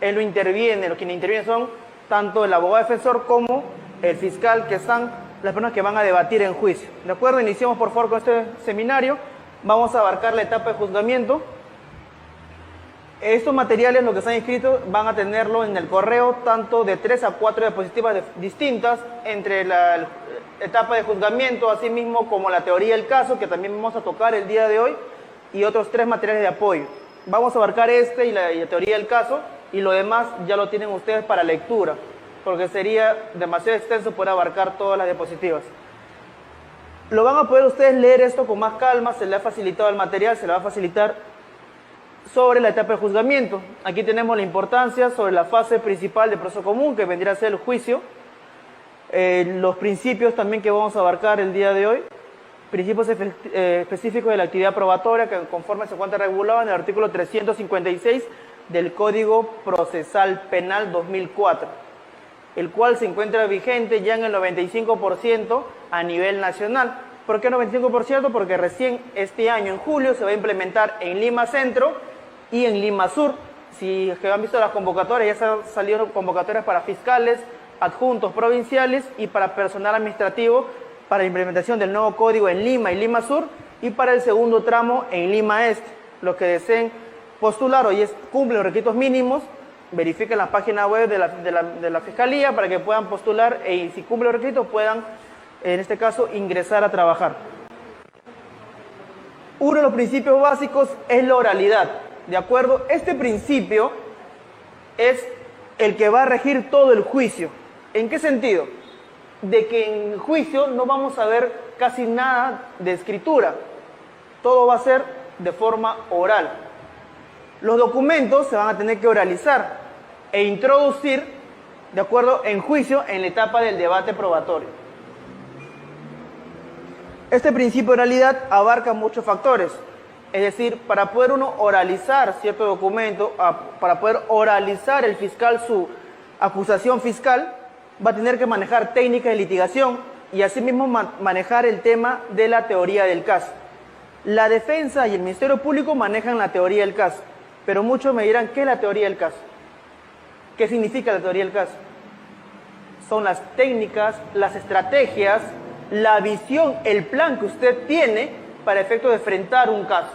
él no interviene, quienes intervienen son tanto el abogado defensor como el fiscal, que son las personas que van a debatir en juicio. ¿De acuerdo? Iniciamos por favor con este seminario. Vamos a abarcar la etapa de juzgamiento. Estos materiales, lo que se han inscrito, van a tenerlo en el correo, tanto de 3 a 4 diapositivas distintas, entre la etapa de juzgamiento, así mismo como la teoría del caso, que también vamos a tocar el día de hoy, y otros 3 materiales de apoyo. Vamos a abarcar y la teoría del caso, y lo demás ya lo tienen ustedes para lectura, porque sería demasiado extenso poder abarcar todas las diapositivas. Lo van a poder ustedes leer esto con más calma, se les ha facilitado el material, se les va a facilitar sobre la etapa de juzgamiento. Aquí tenemos la importancia sobre la fase principal del proceso común, que vendría a ser el juicio. Los principios también que vamos a abarcar el día de hoy. Principios específicos de la actividad probatoria, que conforme se encuentra regulado en el artículo 356 del Código Procesal Penal 2004, el cual se encuentra vigente ya en el 95% a nivel nacional. ¿Por qué 95%? Porque recién este año, en julio, se va a implementar en Lima Centro y en Lima Sur. Si es que han visto las convocatorias, ya salieron convocatorias para fiscales, adjuntos provinciales y para personal administrativo para la implementación del nuevo código en Lima y Lima Sur, y para el segundo tramo en Lima Este. Los que deseen postular o cumplen los requisitos mínimos, verifiquen la página web de la Fiscalía para que puedan postular y si cumplen los requisitos puedan, en este caso, ingresar a trabajar. Uno de los principios básicos es la oralidad, ¿de acuerdo? Este principio es el que va a regir todo el juicio. ¿En qué sentido? De que en el juicio no vamos a ver casi nada de escritura. Todo va a ser de forma oral. Los documentos se van a tener que oralizar e introducir, de acuerdo, en juicio en la etapa del debate probatorio. Este principio de oralidad abarca muchos factores. Es decir, para poder uno oralizar cierto documento, para poder oralizar el fiscal su acusación fiscal, va a tener que manejar técnicas de litigación y asimismo manejar el tema de la teoría del caso. La defensa y el Ministerio Público manejan la teoría del caso, pero muchos me dirán, ¿qué es la teoría del caso? ¿Qué significa la teoría del caso? Son las técnicas, las estrategias, la visión, el plan que usted tiene para efecto de enfrentar un caso.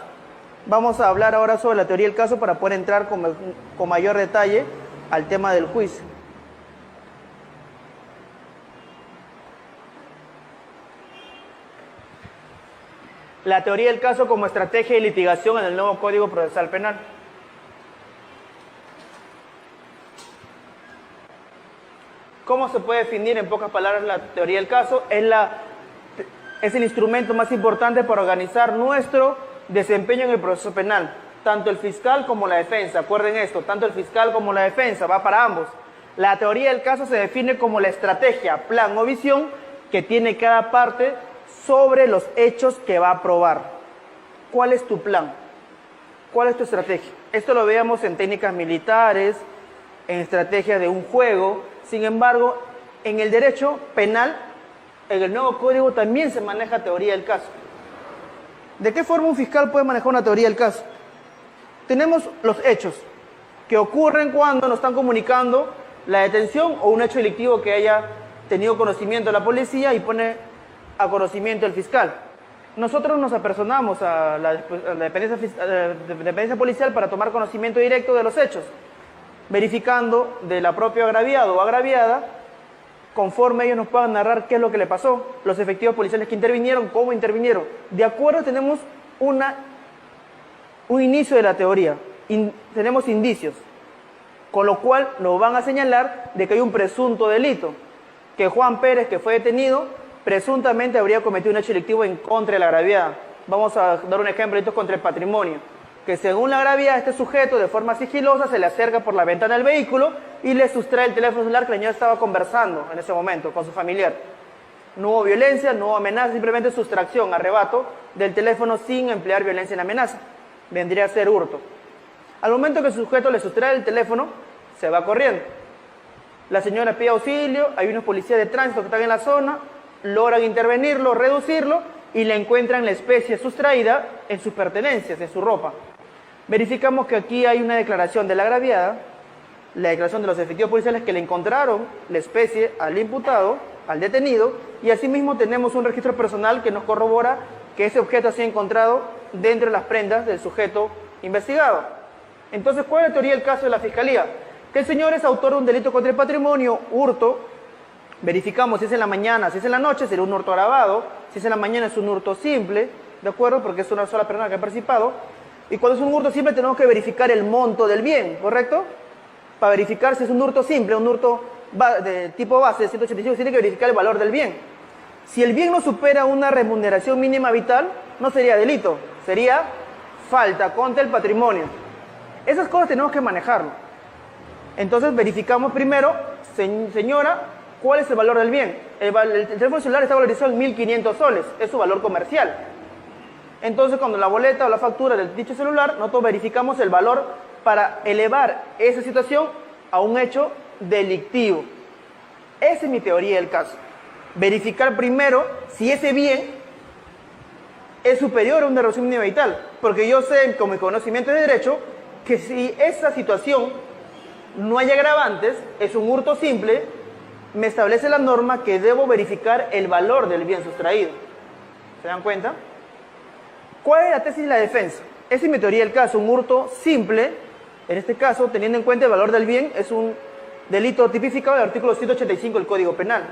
Vamos a hablar ahora sobre la teoría del caso para poder entrar con mayor detalle al tema del juicio. La teoría del caso como estrategia de litigación en el nuevo Código Procesal Penal. ¿Cómo se puede definir en pocas palabras la teoría del caso? Es el instrumento más importante para organizar nuestro desempeño en el proceso penal. Tanto el fiscal como la defensa, acuerden esto, tanto el fiscal como la defensa, va para ambos. La teoría del caso se define como la estrategia, plan o visión que tiene cada parte sobre los hechos que va a probar. ¿Cuál es tu plan? ¿Cuál es tu estrategia? Esto lo veamos en técnicas militares, en estrategias de un juego. Sin embargo, en el derecho penal, en el nuevo código también se maneja teoría del caso. ¿De qué forma un fiscal puede manejar una teoría del caso? Tenemos los hechos que ocurren cuando nos están comunicando la detención o un hecho delictivo que haya tenido conocimiento de la policía y pone a conocimiento del fiscal. Nosotros nos apersonamos a la dependencia policial para tomar conocimiento directo de los hechos, verificando de la propia agraviado o agraviada, conforme ellos nos puedan narrar qué es lo que le pasó, los efectivos policiales que intervinieron, cómo intervinieron. De acuerdo, tenemos un inicio de la teoría, tenemos indicios, con lo cual nos van a señalar de que hay un presunto delito, que Juan Pérez, que fue detenido, presuntamente habría cometido un hecho delictivo en contra de la agraviada. Vamos a dar un ejemplo, esto es contra el patrimonio, que según la agraviada, este sujeto de forma sigilosa se le acerca por la ventana del vehículo y le sustrae el teléfono celular que la señora estaba conversando en ese momento con su familiar. No hubo violencia, no hubo amenaza, simplemente sustracción, arrebato del teléfono sin emplear violencia ni amenaza. Vendría a ser hurto. Al momento que el sujeto le sustrae el teléfono, se va corriendo. La señora pide auxilio, hay unos policías de tránsito que están en la zona, logran intervenirlo, reducirlo y le encuentran la especie sustraída en sus pertenencias, en su ropa. Verificamos que aquí hay una declaración de la agraviada la declaración de los efectivos policiales que le encontraron la especie al imputado, al detenido, y asimismo tenemos un registro personal que nos corrobora que ese objeto ha sido encontrado dentro de las prendas del sujeto investigado. Entonces, ¿cuál es la teoría del caso de la Fiscalía? Que el señor es autor de un delito contra el patrimonio, hurto. Verificamos si es en la mañana, si es en la noche, será un hurto agravado. Si es en la mañana es un hurto simple, ¿de acuerdo? Porque es una sola persona que ha participado. Y cuando es un hurto simple tenemos que verificar el monto del bien, ¿correcto? Para verificar si es un hurto simple, un hurto de tipo base de 185, tiene que verificar el valor del bien. Si el bien no supera una remuneración mínima vital, no sería delito, sería falta contra el patrimonio. Esas cosas tenemos que manejarlo. Entonces verificamos primero, señora, ¿cuál es el valor del bien? El teléfono celular está valorizado en 1.500 soles, es su valor comercial. Entonces, cuando la boleta o la factura del dicho celular, nosotros verificamos el valor para elevar esa situación a un hecho delictivo. Esa es mi teoría del caso. Verificar primero si ese bien es superior a una reducción mínima vital. Porque yo sé, con mi conocimiento de derecho, que si esa situación no hay agravantes, es un hurto simple, me establece la norma que debo verificar el valor del bien sustraído. ¿Se dan cuenta? ¿Cuál es la tesis de la defensa? Esa es mi teoría del caso. Un hurto simple, en este caso, teniendo en cuenta el valor del bien, es un delito tipificado del artículo 185 del Código Penal.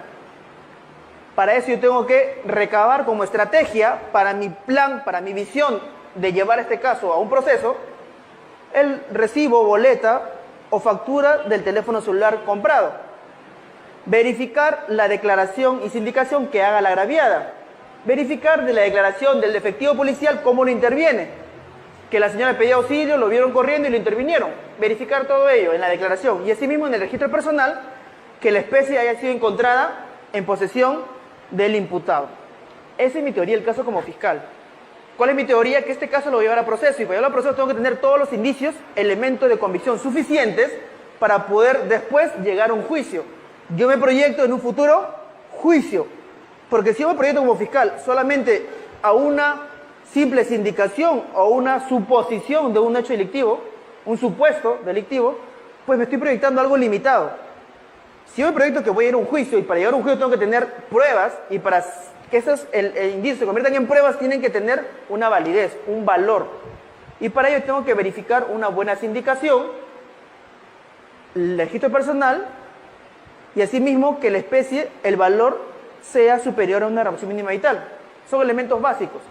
Para eso yo tengo que recabar como estrategia para mi plan, para mi visión de llevar este caso a un proceso, el recibo, boleta o factura del teléfono celular comprado. Verificar la declaración y sindicación que haga la agraviada. Verificar de la declaración del efectivo policial cómo lo interviene. Que la señora pedía auxilio, lo vieron corriendo y lo intervinieron. Verificar todo ello en la declaración. Y asimismo en el registro personal que la especie haya sido encontrada en posesión del imputado. Esa es mi teoría del caso como fiscal. ¿Cuál es mi teoría? Que este caso lo voy a llevar a proceso. Y para llevarlo a proceso tengo que tener todos los indicios, elementos de convicción suficientes para poder después llegar a un juicio. Yo me proyecto en un futuro juicio. Porque si yo me proyecto como fiscal solamente a una simple sindicación o una suposición de un hecho delictivo, un supuesto delictivo, pues me estoy proyectando algo limitado. Si yo me proyecto que voy a ir a un juicio y para llegar a un juicio tengo que tener pruebas y para que esos el indicio se conviertan en pruebas tienen que tener una validez, un valor. Y para ello tengo que verificar una buena sindicación, el registro personal y asimismo que la especie, el valor sea superior a una reducción mínima vital. Son elementos básicos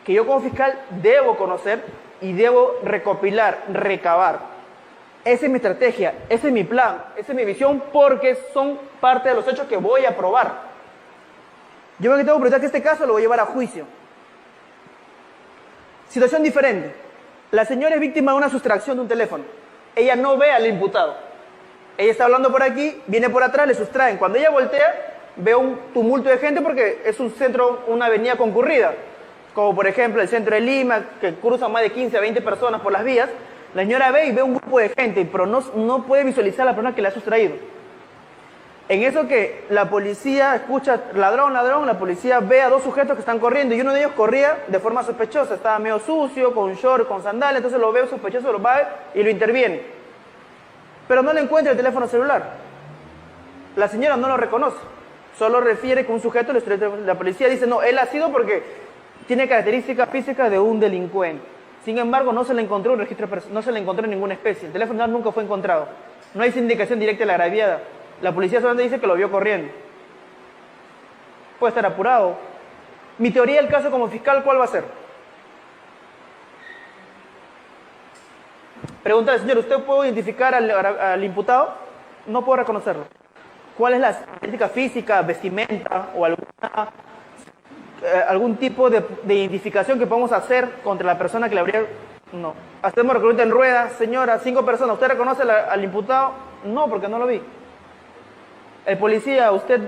que yo como fiscal debo conocer y debo recopilar, recabar. Esa es mi estrategia, ese es mi plan, esa es mi visión porque son parte de los hechos que voy a probar. Yo me tengo que preguntar que este caso lo voy a llevar a juicio. Situación diferente. La señora es víctima de una sustracción de un teléfono. Ella no ve al imputado. Ella está hablando por aquí, viene por atrás, le sustraen. Cuando ella voltea, ve un tumulto de gente porque es un centro, una avenida concurrida. Como por ejemplo el centro de Lima, que cruzan más de 15 a 20 personas por las vías. La señora ve y ve un grupo de gente, pero no puede visualizar a la persona que le ha sustraído. En eso que la policía escucha ladrón, ladrón, la policía ve a dos sujetos que están corriendo y uno de ellos corría de forma sospechosa, estaba medio sucio, con short, con sandalias, entonces lo ve sospechoso, lo va y lo interviene. Pero no le encuentra el teléfono celular. La señora no lo reconoce, solo refiere que un sujeto, la policía dice, no, él ha sido porque tiene características físicas de un delincuente. Sin embargo, no se le encontró un registro, no se le encontró ninguna especie, el teléfono nunca fue encontrado. No hay sindicación directa de la agraviada. La policía solamente dice que lo vio corriendo. Puede estar apurado. Mi teoría del caso como fiscal, ¿cuál va a ser? Pregunta al señor, ¿usted puede identificar al imputado? No puedo reconocerlo. ¿Cuál es la característica física, vestimenta o algún tipo de identificación que podamos hacer contra la persona que le habría... No. Hacemos recluta en ruedas, señora, 5 personas. ¿Usted reconoce al imputado? No, porque no lo vi. El policía, ¿usted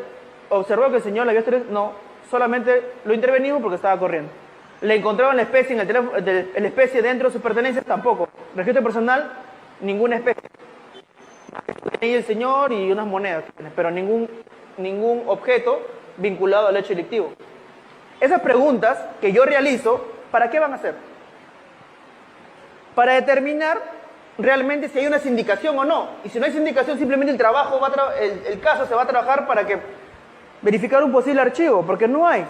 observó que el señor la vio? No, solamente lo intervenimos porque estaba corriendo. ¿Le encontraban la especie en el teléfono, la especie dentro de sus pertenencias? Tampoco. Registro personal, ninguna especie. Y el señor y unas monedas, pero ningún objeto vinculado al hecho delictivo. Esas preguntas que yo realizo, ¿para qué van a ser? Para determinar realmente si hay una sindicación o no. Y si no hay sindicación, simplemente el trabajo el caso se va a trabajar para que verificar un posible archivo, porque no hay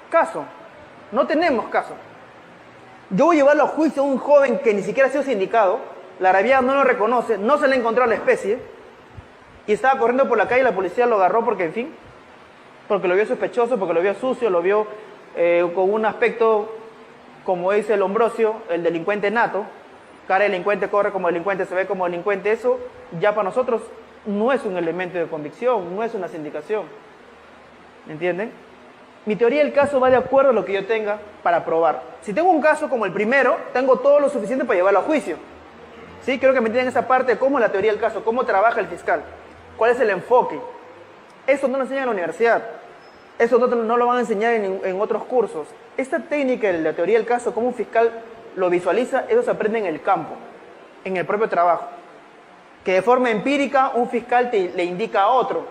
caso. No tenemos caso. Yo voy a llevarlo a juicio a un joven que ni siquiera ha sido sindicado, la Agraviada no lo reconoce, no se le encontró la especie, y estaba corriendo por la calle y la policía lo agarró porque, en fin, porque lo vio sospechoso, porque lo vio sucio, lo vio con un aspecto, como dice el Ambrosio, el delincuente nato, cara de delincuente, corre como delincuente, se ve como delincuente. Eso ya para nosotros no es un elemento de convicción, no es una sindicación. ¿Me entienden? Mi teoría del caso va de acuerdo a lo que yo tenga para probar. Si tengo un caso como el primero, tengo todo lo suficiente para llevarlo a juicio. ¿Sí? Creo que me entienden esa parte de cómo es la teoría del caso, cómo trabaja el fiscal, cuál es el enfoque. Eso no lo enseñan en la universidad. Eso no lo van a enseñar en otros cursos. Esta técnica de la teoría del caso, cómo un fiscal lo visualiza, eso se aprende en el campo, en el propio trabajo. Que de forma empírica un fiscal le indica a otro.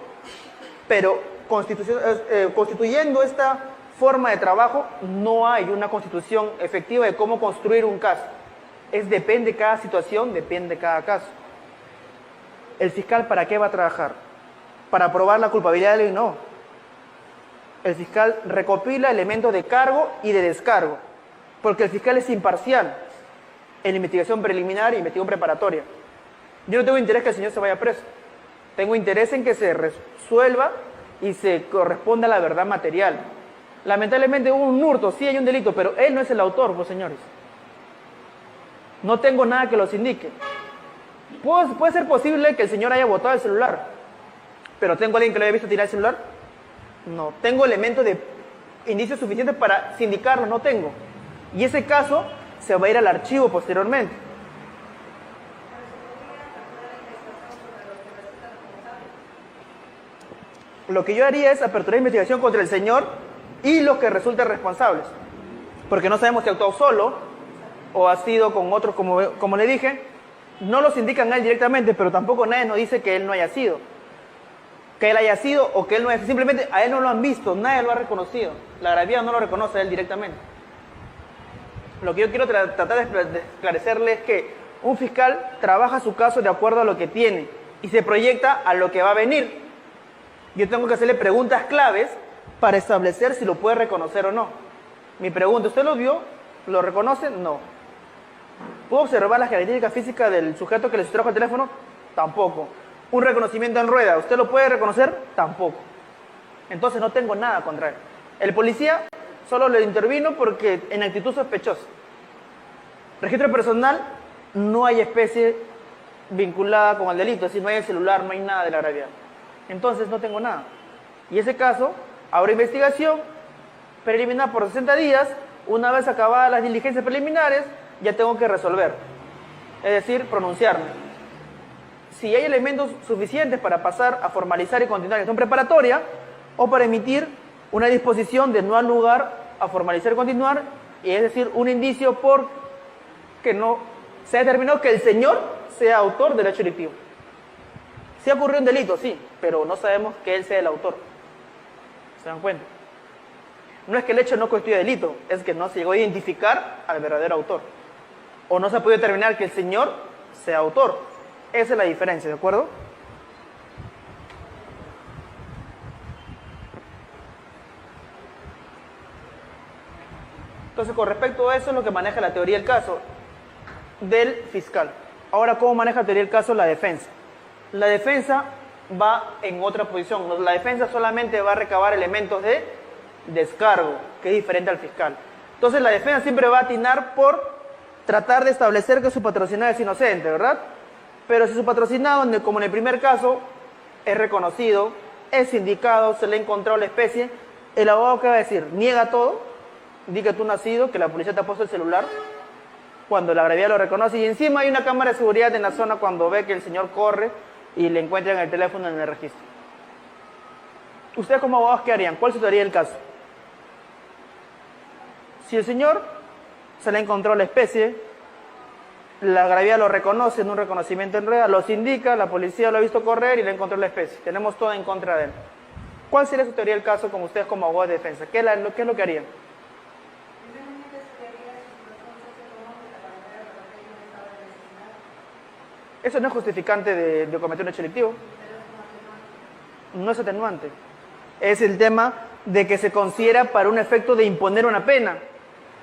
Pero constituyendo esta forma de trabajo, no hay una constitución efectiva de cómo construir un caso. Depende de cada situación, depende de cada caso. ¿El fiscal para qué va a trabajar? ¿Para probar la culpabilidad de alguien? No. El fiscal recopila elementos de cargo y de descargo, porque el fiscal es imparcial en la investigación preliminar e investigación preparatoria. Yo no tengo interés que el señor se vaya preso. Tengo interés en que se resuelva y se corresponda a la verdad material. Lamentablemente hubo un hurto, sí hay un delito, pero él no es el autor, pues señores. No tengo nada que los indique. Puede ser posible que el señor haya botado el celular, pero ¿tengo a alguien que lo haya visto tirar el celular? No. ¿Tengo elementos de indicios suficientes para sindicarlo? No tengo. Y ese caso se va a ir al archivo posteriormente. Lo que yo haría es aperturar investigación contra el señor y los que resulten responsables. Porque no sabemos si actuó solo o ha sido con otros, como le dije. No los indican a él directamente, pero tampoco nadie nos dice que él no haya sido. Que él haya sido o que él no haya sido. Simplemente a él no lo han visto, nadie lo ha reconocido. La Agraviada no lo reconoce a él directamente. Lo que yo quiero tratar de esclarecerle es que un fiscal trabaja su caso de acuerdo a lo que tiene y se proyecta a lo que va a venir. Yo tengo que hacerle preguntas claves para establecer si lo puede reconocer o no. Mi pregunta, ¿usted lo vio? ¿Lo reconoce? No. ¿Puedo observar las características físicas del sujeto que le sustrajo el teléfono? Tampoco. ¿Un reconocimiento en rueda? ¿Usted lo puede reconocer? Tampoco. Entonces no tengo nada contra él. El policía solo le intervino porque en actitud sospechosa. Registro personal, no hay especie vinculada con el delito, es decir, no hay el celular, no hay nada de la Agraviada. Entonces no tengo nada. Y ese caso, habrá investigación preliminar por 60 días, una vez acabadas las diligencias preliminares, ya tengo que resolver, es decir, pronunciarme. Si hay elementos suficientes para pasar a formalizar y continuar la acción preparatoria, o para emitir una disposición de no dar lugar a formalizar y continuar, y es decir, un indicio por que no se ha determinado que el señor sea autor del hecho delictivo. Sí ocurrió un delito, sí, pero no sabemos que él sea el autor. ¿Se dan cuenta? No es que el hecho no constituya delito, es que no se llegó a identificar al verdadero autor. O no se ha podido determinar que el señor sea autor. Esa es la diferencia, ¿de acuerdo? Entonces, con respecto a eso, es lo que maneja la teoría del caso del fiscal. Ahora, ¿cómo maneja la teoría del caso la defensa? La defensa va en otra posición. La defensa solamente va a recabar elementos de descargo, que es diferente al fiscal. Entonces, la defensa siempre va a atinar por tratar de establecer que su patrocinado es inocente, ¿verdad? Pero si su patrocinado, como en el primer caso, es reconocido, es sindicado, se le ha encontrado la especie, el abogado, ¿qué va a decir? Niega todo, diga tú nacido, que la policía te ha puesto el celular, cuando la Agraviada lo reconoce, y encima hay una cámara de seguridad en la zona cuando ve que el señor corre y le encuentran el teléfono en el registro. ¿Ustedes como abogados qué harían? ¿Cuál sería el caso? Si el señor se le encontró la especie, la Agraviada lo reconoce en un reconocimiento en rueda, los indica, la policía lo ha visto correr y le encontró la especie. Tenemos todo en contra de él. ¿Cuál sería su teoría del caso como ustedes como abogados de defensa? ¿Qué es lo que harían? Eso no es justificante de cometer un hecho delictivo. No es atenuante. Es el tema de que se considera para un efecto de imponer una pena,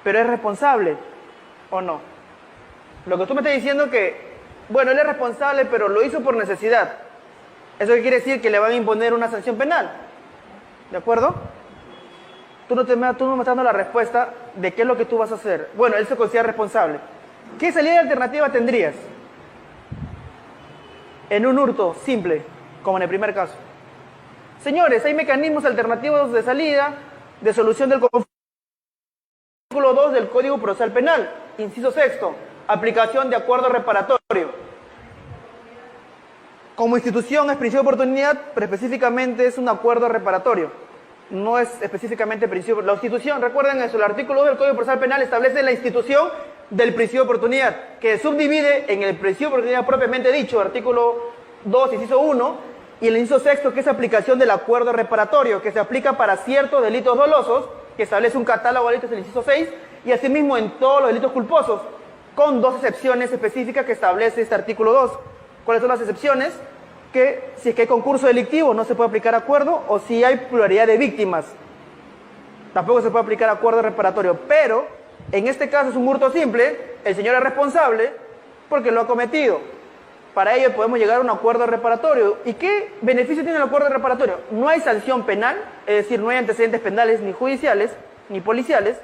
pero es responsable o no. Lo que tú me estás diciendo que, bueno, él es responsable, pero lo hizo por necesidad. ¿Eso qué quiere decir? Que le van a imponer una sanción penal. ¿De acuerdo? Tú no me estás dando la respuesta de qué es lo que tú vas a hacer. Bueno, él se considera responsable. ¿Qué salida alternativa tendrías? En un hurto simple, como en el primer caso. Señores, hay mecanismos alternativos de salida, de solución del conflicto. Artículo 2 del Código Procesal Penal, inciso sexto, aplicación de acuerdo reparatorio. Como institución es principio de oportunidad, pero específicamente es un acuerdo reparatorio. No es específicamente principio. La institución, recuerden eso, el artículo 2 del Código Procesal Penal establece la institución del principio de oportunidad, que subdivide en el principio de oportunidad propiamente dicho, artículo 2, inciso 1, y el inciso sexto, que es aplicación del acuerdo reparatorio, que se aplica para ciertos delitos dolosos, que establece un catálogo de delitos en el inciso 6, y asimismo en todos los delitos culposos, con dos excepciones específicas que establece este artículo 2. ¿Cuáles son las excepciones? Que si es que hay concurso delictivo no se puede aplicar acuerdo, o si hay pluralidad de víctimas, tampoco se puede aplicar acuerdo reparatorio. Pero, en este caso es un hurto simple, el señor es responsable porque lo ha cometido. Para ello podemos llegar a un acuerdo reparatorio. ¿Y qué beneficio tiene el acuerdo reparatorio? No hay sanción penal, es decir, no hay antecedentes penales ni judiciales, ni policiales,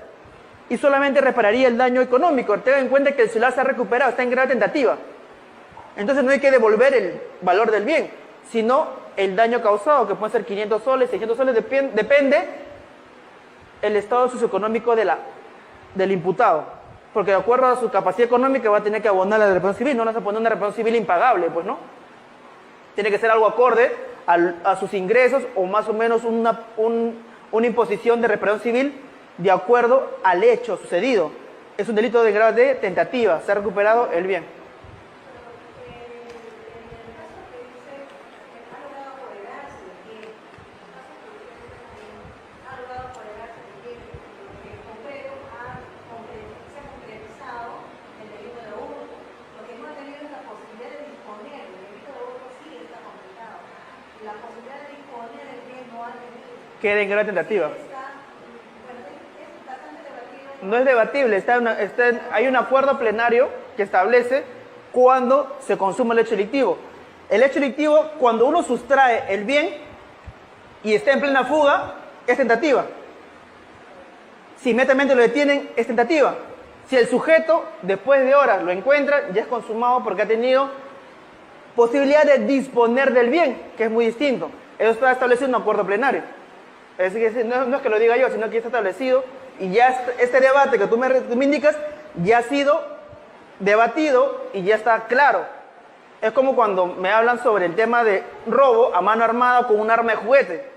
y solamente repararía el daño económico. Tengan en cuenta que el celular se ha recuperado, está en grave tentativa. Entonces no hay que devolver el valor del bien, sino el daño causado, que puede ser 500 soles, 600 soles, depende el estado socioeconómico del imputado. Porque de acuerdo a su capacidad económica va a tener que abonar la reparación civil, no le vas a poner una reparación civil impagable, pues no. Tiene que ser algo acorde a sus ingresos o más o menos una imposición de reparación civil de acuerdo al hecho sucedido. Es un delito de grado de tentativa, se ha recuperado el bien. Queda en grave tentativa. No es debatible, hay un acuerdo plenario que establece cuándo se consuma el hecho delictivo. El hecho delictivo, cuando uno sustrae el bien y está en plena fuga, es tentativa. Si inmediatamente lo detienen, es tentativa. Si el sujeto, después de horas, lo encuentra, ya es consumado porque ha tenido posibilidad de disponer del bien, que es muy distinto. Eso está establecido en un acuerdo plenario. Es decir, no es que lo diga yo, sino que ya está establecido y ya este debate que tú me indicas ya ha sido debatido y ya está claro. Es como cuando me hablan sobre el tema de robo a mano armada con un arma de juguete,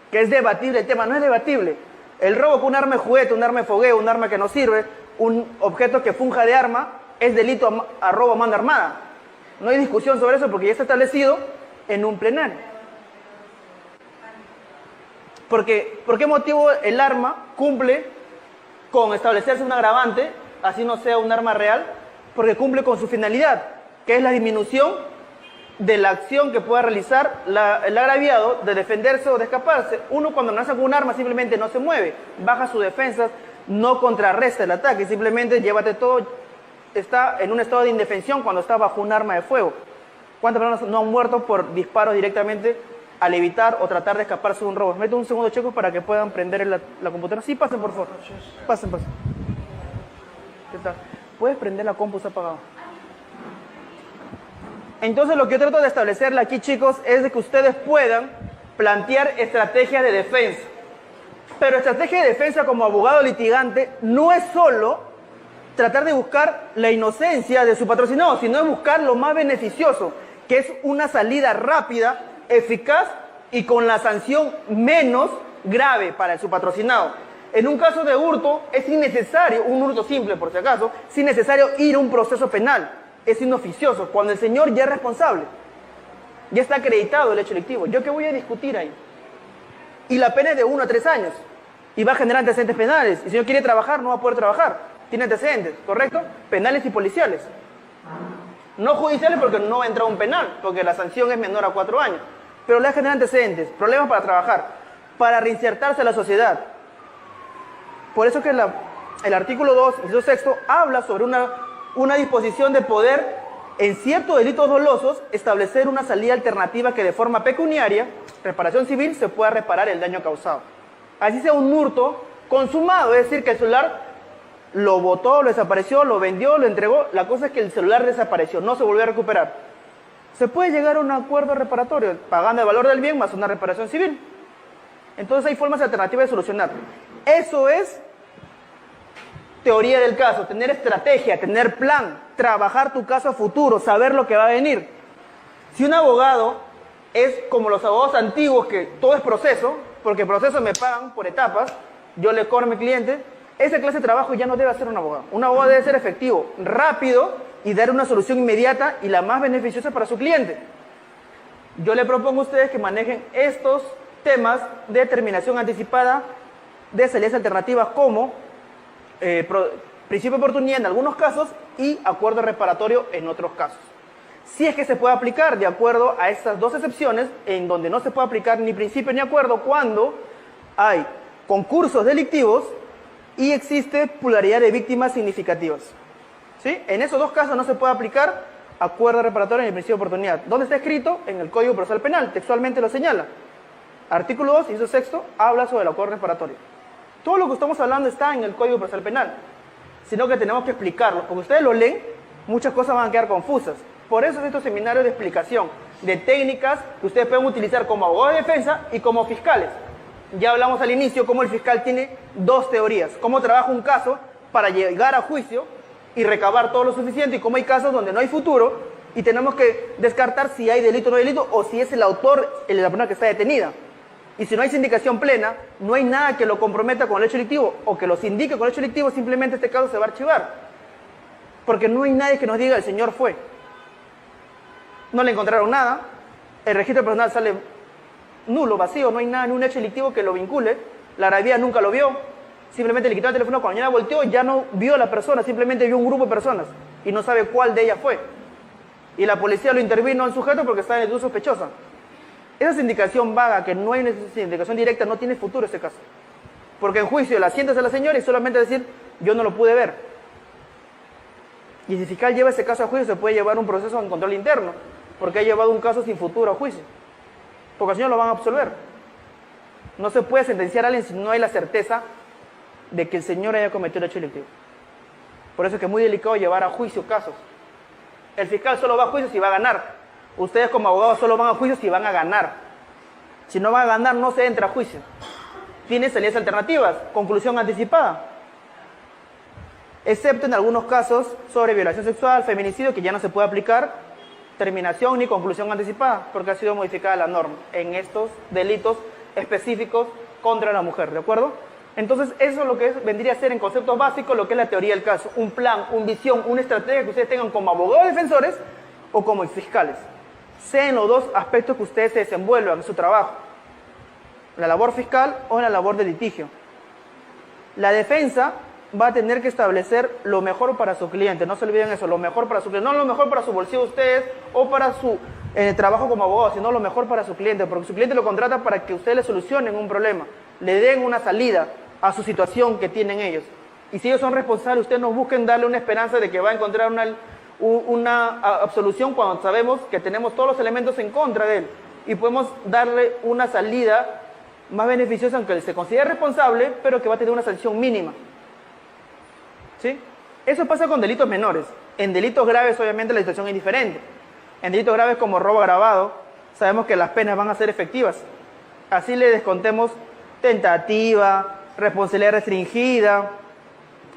que es debatible el tema, no es debatible. El robo con un arma de juguete, un arma de fogueo, un arma que no sirve, un objeto que funja de arma, es delito a robo a mano armada. No hay discusión sobre eso porque ya está establecido en un plenario. Porque, ¿por qué motivo el arma cumple con establecerse un agravante, así no sea un arma real? Porque cumple con su finalidad, que es la disminución de la acción que pueda realizar el agraviado de defenderse o de escaparse. Uno cuando nace con un arma simplemente no se mueve, baja sus defensas, no contrarresta el ataque, simplemente llévate todo, está en un estado de indefensión cuando está bajo un arma de fuego. ¿Cuántas personas no han muerto por disparos directamente al evitar o tratar de escaparse de un robo? Mete un segundo, chicos, para que puedan prender la computadora. Sí, pasen, por favor. Pasen. ¿Qué tal? ¿Puedes prender la compu? Está apagado. Entonces, lo que yo trato de establecerle aquí, chicos, es de que ustedes puedan plantear estrategias de defensa. Pero estrategia de defensa como abogado litigante no es solo tratar de buscar la inocencia de su patrocinado, sino es buscar lo más beneficioso, que es una salida rápida, eficaz y con la sanción menos grave para su patrocinado. En un caso de hurto es innecesario, un hurto simple por si acaso, es innecesario ir a un proceso penal, es inoficioso, cuando el señor ya es responsable, ya está acreditado el hecho delictivo. ¿Yo qué voy a discutir ahí? Y la pena es de 1 a 3 años y va a generar antecedentes penales, y si no quiere trabajar no va a poder trabajar, tiene antecedentes, ¿correcto? Penales y policiales. No judiciales porque no entra a un penal, porque la sanción es menor a 4 años. Pero le genera antecedentes, problemas para trabajar, para reinsertarse a la sociedad. Por eso que el artículo 2, inciso sexto, habla sobre una disposición de poder, en ciertos delitos dolosos, establecer una salida alternativa que de forma pecuniaria, reparación civil, se pueda reparar el daño causado. Así sea un hurto consumado, es decir, que el celular lo botó, lo desapareció, lo vendió, lo entregó. La cosa es que el celular desapareció, no se volvió a recuperar. Se puede llegar a un acuerdo reparatorio, pagando el valor del bien más una reparación civil. Entonces hay formas alternativas de solucionar. Eso es teoría del caso, tener estrategia, tener plan, trabajar tu caso a futuro, saber lo que va a venir. Si un abogado es como los abogados antiguos, que todo es proceso, porque procesos me pagan por etapas, yo le cobro a mi cliente, esa clase de trabajo ya no debe hacer un abogado. Un abogado debe ser efectivo, rápido y dar una solución inmediata y la más beneficiosa para su cliente. Yo le propongo a ustedes que manejen estos temas de terminación anticipada, de salidas alternativas como principio de oportunidad en algunos casos y acuerdo reparatorio en otros casos. Si es que se puede aplicar de acuerdo a estas dos excepciones, en donde no se puede aplicar ni principio ni acuerdo cuando hay concursos delictivos y existe pluralidad de víctimas significativas. ¿Sí? En esos dos casos no se puede aplicar acuerdo reparatorio ni principio de oportunidad. ¿Dónde está escrito? En el Código Procesal Penal, textualmente lo señala. Artículo 2, inciso sexto, habla sobre el acuerdo reparatorio. Todo lo que estamos hablando está en el Código Procesal Penal, sino que tenemos que explicarlo, porque ustedes lo leen, muchas cosas van a quedar confusas. Por eso es estos seminarios de explicación, de técnicas que ustedes pueden utilizar como abogados de defensa y como fiscales. Ya hablamos al inicio cómo el fiscal tiene dos teorías, cómo trabaja un caso para llegar a juicio y recabar todo lo suficiente, y cómo hay casos donde no hay futuro y tenemos que descartar si hay delito o no hay delito, o si es el autor la persona que está detenida. Y si no hay sindicación plena, no hay nada que lo comprometa con el hecho delictivo o que los indique con el hecho delictivo, simplemente este caso se va a archivar. Porque no hay nadie que nos diga el señor fue. No le encontraron nada, el registro personal sale nulo, vacío, no hay nada, ni un hecho delictivo que lo vincule, la Arabía nunca lo vio, simplemente le quitó el teléfono, cuando ya volteó ya no vio a la persona, simplemente vio un grupo de personas y no sabe cuál de ellas fue. Y la policía lo intervino al sujeto porque está en actitud sospechosa. Esa sindicación vaga, que no hay una sindicación directa, no tiene futuro ese caso. Porque en juicio la sientas a la señora y solamente decir, yo no lo pude ver. Y si el fiscal lleva ese caso a juicio, se puede llevar un proceso en control interno, porque ha llevado un caso sin futuro a juicio. Porque al señor lo van a absolver. No se puede sentenciar a alguien si no hay la certeza de que el señor haya cometido el hecho delictivo. Por eso es que es muy delicado llevar a juicio casos. El fiscal solo va a juicio si va a ganar. Ustedes como abogados solo van a juicio si van a ganar. Si no van a ganar, no se entra a juicio. Tiene salidas alternativas, conclusión anticipada. Excepto en algunos casos sobre violación sexual, feminicidio, que ya no se puede aplicar terminación ni conclusión anticipada, porque ha sido modificada la norma en estos delitos específicos contra la mujer, ¿de acuerdo? Entonces, eso es lo que vendría a ser en conceptos básicos lo que es la teoría del caso. Un plan, una visión, una estrategia que ustedes tengan como abogados defensores o como fiscales. Sea en los dos aspectos que ustedes se desenvuelvan en su trabajo. La labor fiscal o en la labor de litigio. La defensa va a tener que establecer lo mejor para su cliente. No se olviden eso, lo mejor para su cliente. No lo mejor para su bolsillo de ustedes o para su trabajo como abogado, sino lo mejor para su cliente. Porque su cliente lo contrata para que ustedes le solucionen un problema, le den una salida a su situación que tienen ellos. Y si ellos son responsables, ustedes no busquen darle una esperanza de que va a encontrar una absolución cuando sabemos que tenemos todos los elementos en contra de él. Y podemos darle una salida más beneficiosa, aunque él se considere responsable, pero que va a tener una sanción mínima. ¿Sí? Eso pasa con delitos menores. En delitos graves, obviamente, la situación es diferente. En delitos graves como robo agravado, sabemos que las penas van a ser efectivas. Así le descontemos tentativa, responsabilidad restringida,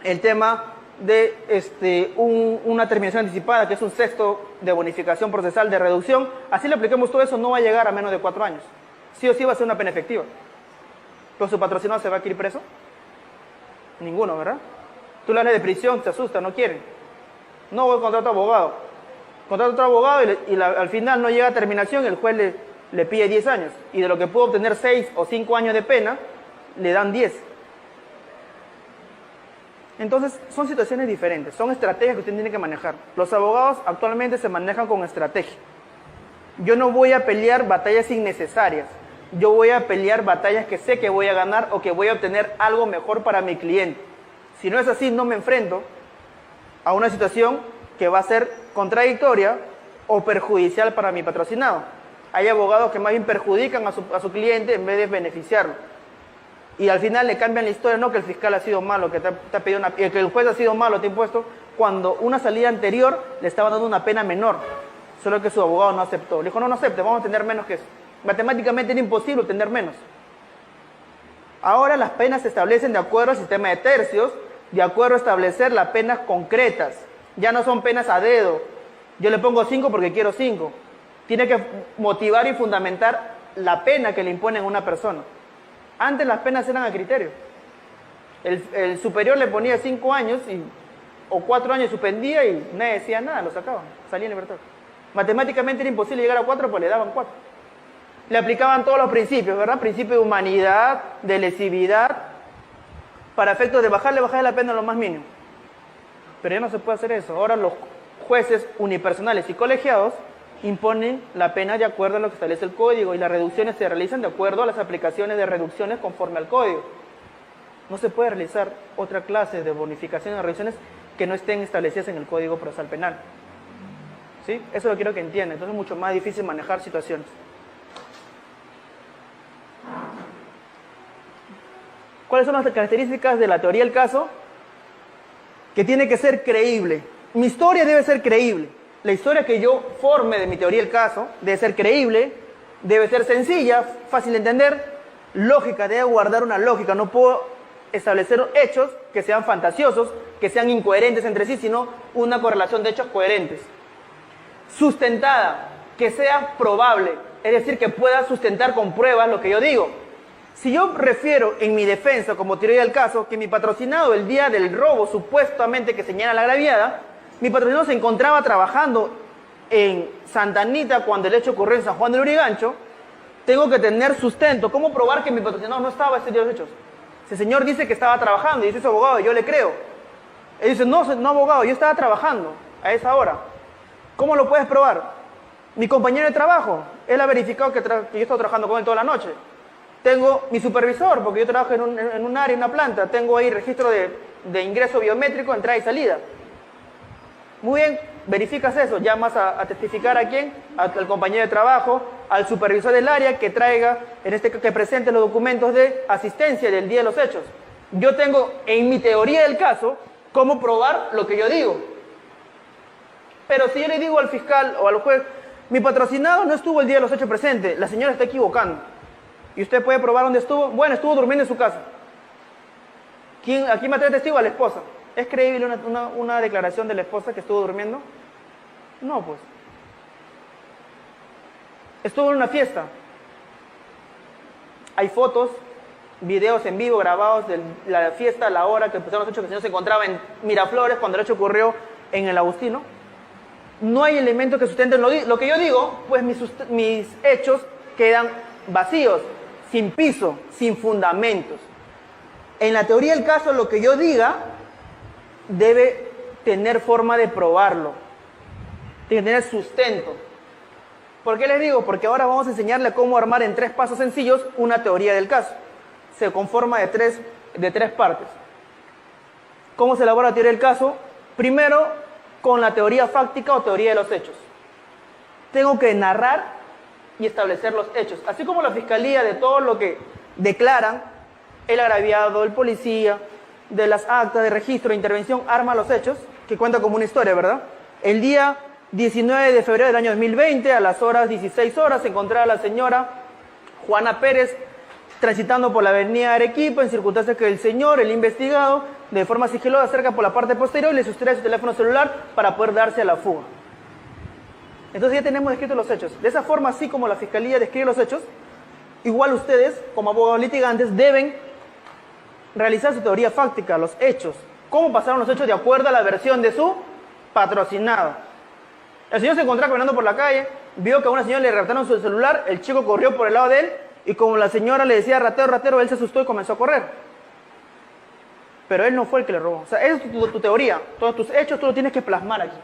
el tema de una terminación anticipada, que es un sexto de bonificación procesal de reducción. Así le apliquemos todo eso, no va a llegar a menos de 4 años. Sí o sí va a ser una pena efectiva. ¿Pero su patrocinador se va a ir preso? Ninguno, ¿verdad? Tú le hablas de prisión, se asusta, no quieren. No voy a contratar a otro abogado. Contrata a otro abogado y al final no llega a terminación y el juez le pide 10 años. Y de lo que pudo obtener 6 o 5 años de pena, le dan 10. Entonces, son situaciones diferentes, son estrategias que usted tiene que manejar. Los abogados actualmente se manejan con estrategia. Yo no voy a pelear batallas innecesarias. Yo voy a pelear batallas que sé que voy a ganar o que voy a obtener algo mejor para mi cliente. Si no es así, no me enfrento a una situación que va a ser contradictoria o perjudicial para mi patrocinado. Hay abogados que más bien perjudican a su cliente en vez de beneficiarlo. Y al final le cambian la historia, no que el fiscal ha sido malo, que te ha pedido que el juez ha sido malo, te ha impuesto, cuando una salida anterior le estaba dando una pena menor, solo que su abogado no aceptó. Le dijo, no acepte, vamos a tener menos que eso. Matemáticamente era imposible tener menos. Ahora las penas se establecen de acuerdo al sistema de tercios, de acuerdo a establecer las penas concretas. Ya no son penas a dedo. Yo le pongo 5 porque quiero 5. Tiene que motivar y fundamentar la pena que le imponen a una persona. Antes las penas eran a criterio. El superior le ponía 5 años o 4 años suspendía y nadie decía nada, lo sacaban, salía en libertad. Matemáticamente era imposible llegar a 4, pues le daban 4. Le aplicaban todos los principios, ¿verdad? Principio de humanidad, de lesividad, para efectos de bajarle la pena a lo más mínimo. Pero ya no se puede hacer eso. Ahora los jueces unipersonales y colegiados imponen la pena de acuerdo a lo que establece el código y las reducciones se realizan de acuerdo a las aplicaciones de reducciones conforme al código. No se puede realizar otra clase de bonificaciones o reducciones que no estén establecidas en el Código Procesal Penal. ¿Sí? Eso lo quiero que entiendan. Entonces es mucho más difícil manejar situaciones. ¿Cuáles son las características de la teoría del caso? Que tiene que ser creíble. Mi historia debe ser creíble. La historia que yo forme de mi teoría del caso debe ser creíble, debe ser sencilla, fácil de entender, lógica, debe guardar una lógica. No puedo establecer hechos que sean fantasiosos, que sean incoherentes entre sí, sino una correlación de hechos coherentes. Sustentada, que sea probable, es decir, que pueda sustentar con pruebas lo que yo digo. Si yo refiero en mi defensa como teoría del caso que mi patrocinado el día del robo supuestamente que señala la agraviada, mi patrocinado se encontraba trabajando en Santa Anita cuando el hecho ocurrió en San Juan del Lurigancho, tengo que tener sustento. ¿Cómo probar que mi patrocinado no estaba ese día de los hechos? Si el señor dice que estaba trabajando y dice su abogado, yo le creo. Él dice, no abogado, yo estaba trabajando a esa hora. ¿Cómo lo puedes probar? Mi compañero de trabajo, él ha verificado que yo he estado trabajando con él toda la noche. Tengo mi supervisor, porque yo trabajo en un área, en una planta, tengo ahí registro de ingreso biométrico, entrada y salida. Muy bien, verificas eso, llamas a testificar a quién, al compañero de trabajo, al supervisor del área que traiga, que presente los documentos de asistencia del día de los hechos. Yo tengo en mi teoría del caso cómo probar lo que yo digo. Pero si yo le digo al fiscal o al juez, mi patrocinado no estuvo el día de los hechos presente, la señora está equivocando. ¿Y usted puede probar dónde estuvo? Bueno, estuvo durmiendo en su casa. ¿A quién me trae testigo? A la esposa. ¿Es creíble una declaración de la esposa que estuvo durmiendo? No, pues. Estuvo en una fiesta. Hay fotos, videos en vivo grabados de la fiesta, la hora que empezaron los hechos, que el señor se encontraba en Miraflores cuando el hecho ocurrió en el Agustino. No hay elementos que sustenten lo que yo digo, pues mis hechos quedan vacíos, sin piso, sin fundamentos. En la teoría del caso, lo que yo diga debe tener forma de probarlo, tiene que tener sustento. ¿Por qué les digo? Porque ahora vamos a enseñarle cómo armar en 3 pasos sencillos una teoría del caso. Se conforma de tres partes. ¿Cómo se elabora la teoría del caso? Primero, con la teoría fáctica o teoría de los hechos. Tengo que narrar y establecer los hechos. Así como la fiscalía de todo lo que declaran, el agraviado, el policía, de las actas de registro de intervención, arma los hechos, que cuenta como una historia, ¿verdad? El día 19 de febrero del año 2020, a las 16 horas, se encontraba la señora Juana Pérez transitando por la avenida Arequipa, en circunstancias que el investigado, de forma sigilosa, acerca por la parte posterior y le sustrae su teléfono celular para poder darse a la fuga. Entonces ya tenemos descritos los hechos. De esa forma, así como la fiscalía describe los hechos, igual ustedes, como abogados litigantes, deben realizar su teoría fáctica, los hechos. ¿Cómo pasaron los hechos de acuerdo a la versión de su patrocinado? El señor se encontraba caminando por la calle, vio que a una señora le arrebataron su celular, el chico corrió por el lado de él y como la señora le decía ratero, ratero, él se asustó y comenzó a correr. pero él no fue el que le robó. O sea, esa es tu teoría. Todos tus hechos tú los tienes que plasmar aquí.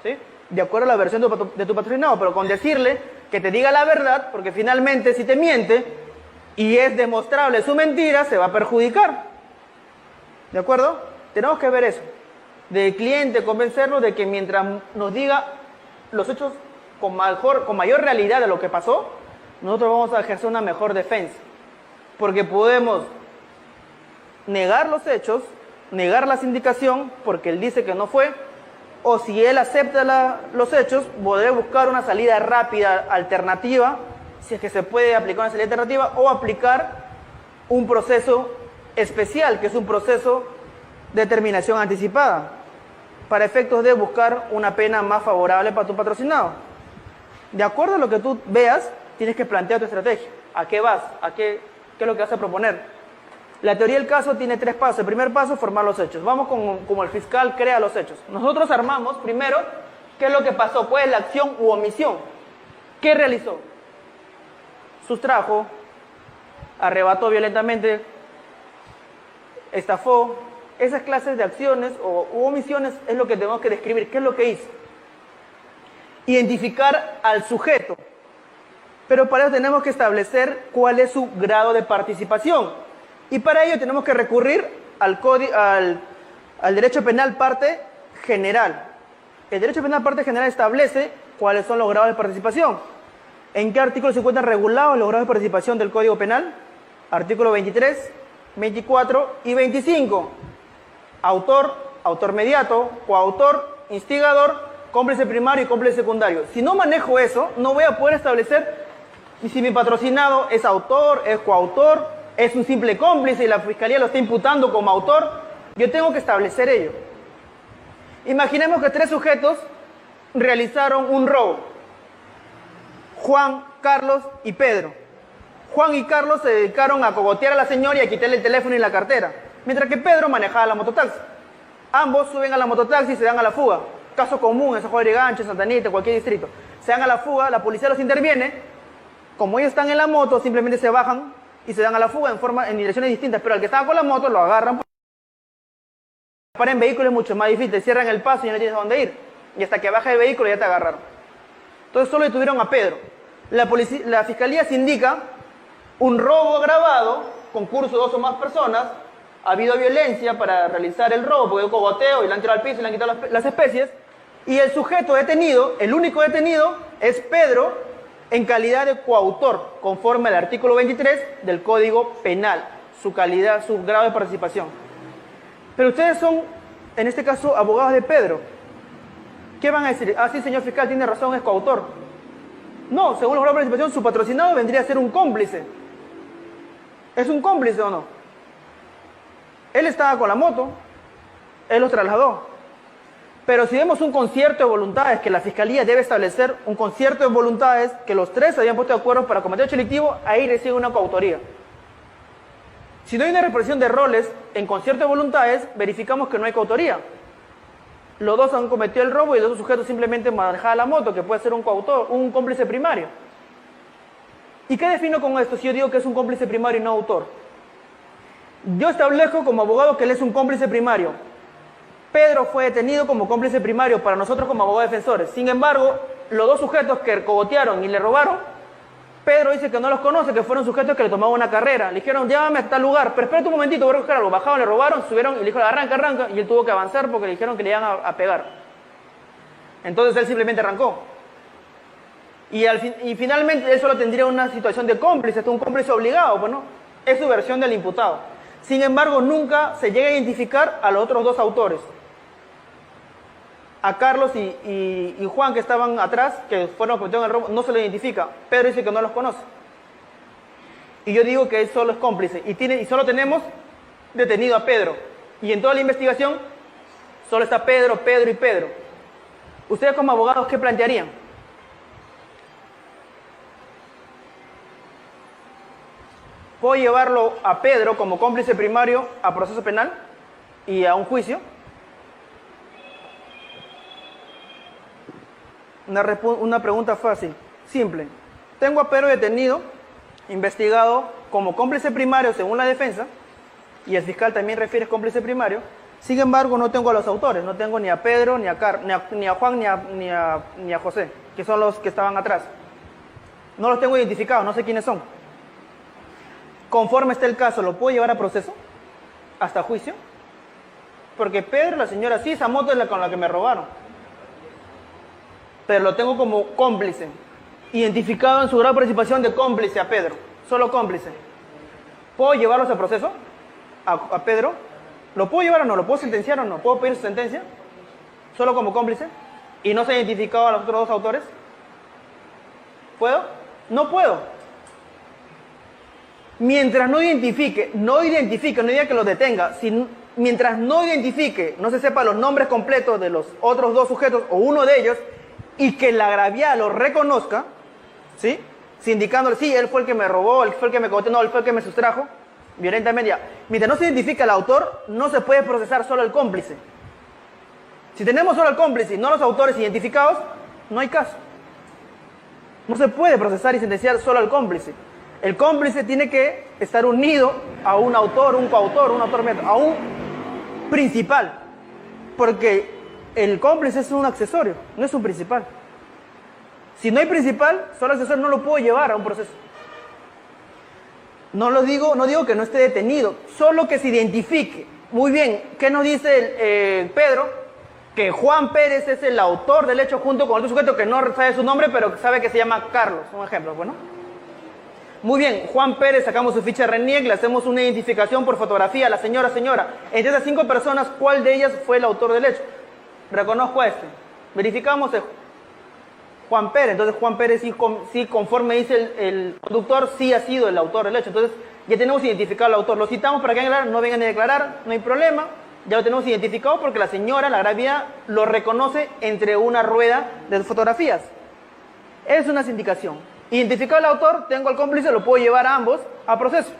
¿Sí? De acuerdo a la versión de tu patrocinado, pero con decirle que te diga la verdad, porque finalmente si te miente y es demostrable su mentira, se va a perjudicar. ¿De acuerdo? Tenemos que ver eso. Del cliente, convencerlo de que mientras nos diga los hechos con mayor realidad de lo que pasó, nosotros vamos a ejercer una mejor defensa. Porque podemos negar los hechos, negar la sindicación, porque él dice que no fue, o si él acepta los hechos, poder buscar una salida rápida, alternativa, si es que se puede aplicar una salida alternativa, o aplicar un proceso especial, que es un proceso de terminación anticipada, para efectos de buscar una pena más favorable para tu patrocinado. De acuerdo a lo que tú veas, tienes que plantear tu estrategia. ¿A qué vas? ¿Qué es lo que vas a proponer? La teoría del caso tiene 3 pasos. El primer paso es formar los hechos. Vamos como el fiscal crea los hechos. Nosotros armamos primero qué es lo que pasó, cuál es la acción u omisión. ¿Qué realizó? Sustrajo, arrebató violentamente, estafó. Esas clases de acciones u omisiones es lo que tenemos que describir. ¿Qué es lo que hizo? Identificar al sujeto. Pero para eso tenemos que establecer cuál es su grado de participación. Y para ello tenemos que recurrir al derecho penal parte general. El derecho penal parte general establece cuáles son los grados de participación. ¿En qué artículos se encuentran regulados los grados de participación del Código Penal? Artículo 23, 24 y 25. Autor, autor mediato, coautor, instigador, cómplice primario y cómplice secundario. Si no manejo eso, no voy a poder establecer si mi patrocinado es autor, es coautor, es un simple cómplice y la fiscalía lo está imputando como autor. Yo tengo que establecer ello. Imaginemos que 3 sujetos realizaron un robo. Juan, Carlos y Pedro. Juan y Carlos se dedicaron a cogotear a la señora y a quitarle el teléfono y la cartera, mientras que Pedro manejaba la mototaxi. Ambos suben a la mototaxi y se dan a la fuga. Caso común en San Juan de Gancho, Santa Anita, cualquier distrito. Se dan a la fuga, la policía los interviene. Como ellos están en la moto, simplemente se bajan y se dan a la fuga en direcciones distintas. Pero al que estaba con la moto lo agarran. Para en vehículo es mucho más difícil. Cierran el paso y no tienes a dónde ir. Y hasta que baja el vehículo ya te agarraron. Entonces solo detuvieron a Pedro. La fiscalía se indica un robo agravado, concurso de 2 o más personas. Ha habido violencia para realizar el robo, porque hay un cogoteo y le han tirado al piso y le han quitado las especies. Y el sujeto detenido, el único detenido, es Pedro, en calidad de coautor, conforme al artículo 23 del Código Penal, su calidad, su grado de participación. Pero ustedes son, en este caso, abogados de Pedro. ¿Qué van a decir? Ah, sí, señor fiscal, tiene razón, es coautor. No, según los grados de participación, su patrocinado vendría a ser un cómplice. ¿Es un cómplice o no? Él estaba con la moto, él los trasladó. Pero si vemos un concierto de voluntades, que la fiscalía debe establecer un concierto de voluntades, que los 3 se habían puesto de acuerdo para cometer hecho delictivo, ahí recibe una coautoría. Si no hay una repartición de roles en concierto de voluntades, verificamos que no hay coautoría. Los 2 han cometido el robo y los 2 sujetos simplemente manejaban la moto, que puede ser un coautor, un cómplice primario. ¿Y qué defino con esto si yo digo que es un cómplice primario y no autor? Yo establezco como abogado que él es un cómplice primario. Pedro fue detenido como cómplice primario para nosotros como abogados defensores. Sin embargo, los 2 sujetos que cogotearon y le robaron, Pedro dice que no los conoce, que fueron sujetos que le tomaban una carrera. Le dijeron, llévame a tal lugar, pero espérate un momentito, voy a recoger algo. Bajaron, le robaron, subieron y le dijeron, arranca, y él tuvo que avanzar porque le dijeron que le iban a pegar. Entonces él simplemente arrancó. Y finalmente él solo tendría una situación de cómplice, un cómplice obligado, pues no, es su versión del imputado. Sin embargo, nunca se llega a identificar a los otros 2 autores. A Carlos y Juan, que estaban atrás, que fueron cometiendo el robo, no se lo identifica. Pedro dice que no los conoce. Y yo digo que él solo es cómplice. Y solo tenemos detenido a Pedro. Y en toda la investigación, solo está Pedro y Pedro. Ustedes como abogados, ¿qué plantearían? ¿Puedo llevarlo a Pedro como cómplice primario a proceso penal y a un juicio? Una pregunta fácil, simple. Tengo a Pedro detenido, investigado como cómplice primario según la defensa, y el fiscal también refiere cómplice primario. Sin embargo, no tengo a los autores, no tengo ni a Pedro, ni a Juan, ni a José, que son los que estaban atrás. No los tengo identificados, no sé quiénes son. Conforme esté el caso, ¿lo puedo llevar a proceso? ¿Hasta juicio? Porque Pedro, la señora, sí, esa moto es la con la que me robaron. Pero lo tengo como cómplice. Identificado en su grado de participación de cómplice a Pedro. Solo cómplice. ¿Puedo llevarlos a proceso? ¿A Pedro? ¿Lo puedo llevar o no? ¿Lo puedo sentenciar o no? ¿Puedo pedir su sentencia? ¿Solo como cómplice? ¿Y no se ha identificado a los otros dos autores? ¿Puedo? No puedo. Mientras no identifique, no diga que los detenga, mientras no identifique, no se sepa los nombres completos de los otros dos sujetos o uno de ellos, y que el agraviado lo reconozca, ¿sí? Indicándole, sí, él fue el que me robó, él fue el que me contó, no, él fue el que me sustrajo, violentamente. Mientras no se identifica el autor, no se puede procesar solo el cómplice. Si tenemos solo el cómplice y no los autores identificados, no hay caso. No se puede procesar y sentenciar solo al cómplice. El cómplice tiene que estar unido a un autor, un coautor, un autor, a un principal. Porque el cómplice es un accesorio, no es un principal. Si no hay principal, solo accesorio, no lo puedo llevar a un proceso. No digo que no esté detenido, solo que se identifique. Muy bien, ¿qué nos dice Pedro? Que Juan Pérez es el autor del hecho junto con otro sujeto que no sabe su nombre, pero sabe que se llama Carlos. Un ejemplo, bueno. Muy bien, Juan Pérez, sacamos su ficha de RENIEC, le hacemos una identificación por fotografía. La señora. Entre esas 5 personas, ¿cuál de ellas fue el autor del hecho? Reconozco a este. Verificamos Juan Pérez. Entonces Juan Pérez sí, conforme dice el conductor, sí ha sido el autor del hecho. Entonces ya tenemos identificado al autor. Lo citamos para que vengan, no vengan a declarar, no hay problema. Ya lo tenemos identificado porque la señora, la agravia, lo reconoce entre una rueda de fotografías. Es una sindicación. Identificado el autor, tengo al cómplice, lo puedo llevar a ambos a proceso.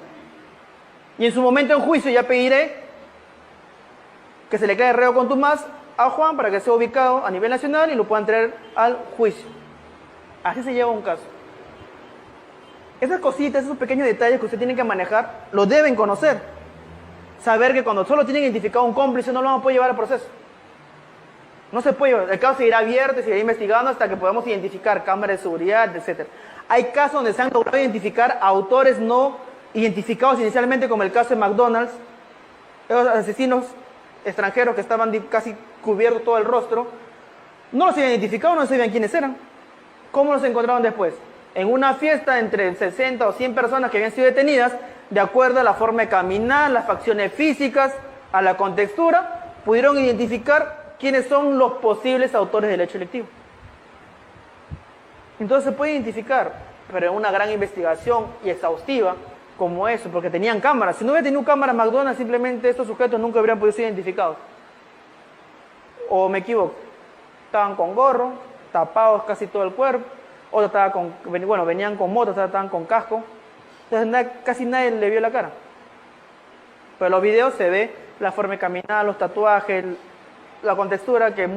Y en su momento en juicio ya pediré que se le quede reo contumaz a Juan para que sea ubicado a nivel nacional y lo puedan traer al juicio. Así se lleva un caso. Esas cositas, esos pequeños detalles que usted tiene que manejar, lo deben conocer. Saber que cuando solo tienen identificado un cómplice no lo vamos a poder llevar al proceso. No se puede llevar. El caso seguirá abierto y seguirá investigando hasta que podamos identificar cámaras de seguridad, etc. Hay casos donde se han logrado identificar autores no identificados inicialmente, como el caso de McDonald's, los asesinos extranjeros que estaban casi cubiertos todo el rostro. No los habían identificado, no sabían quiénes eran. ¿Cómo los encontraron después? En una fiesta entre 60 o 100 personas que habían sido detenidas, de acuerdo a la forma de caminar, las facciones físicas, a la contextura, pudieron identificar quiénes son los posibles autores del hecho delictivo. Entonces se puede identificar, pero en una gran investigación y exhaustiva como eso, porque tenían cámaras. Si no hubiera tenido cámaras McDonald's, simplemente estos sujetos nunca habrían podido ser identificados. ¿O me equivoco? Estaban con gorro, tapados casi todo el cuerpo, otros venían con motos, estaban con casco. Entonces casi nadie le vio la cara. Pero en los videos se ve la forma de caminar, los tatuajes, la contextura, que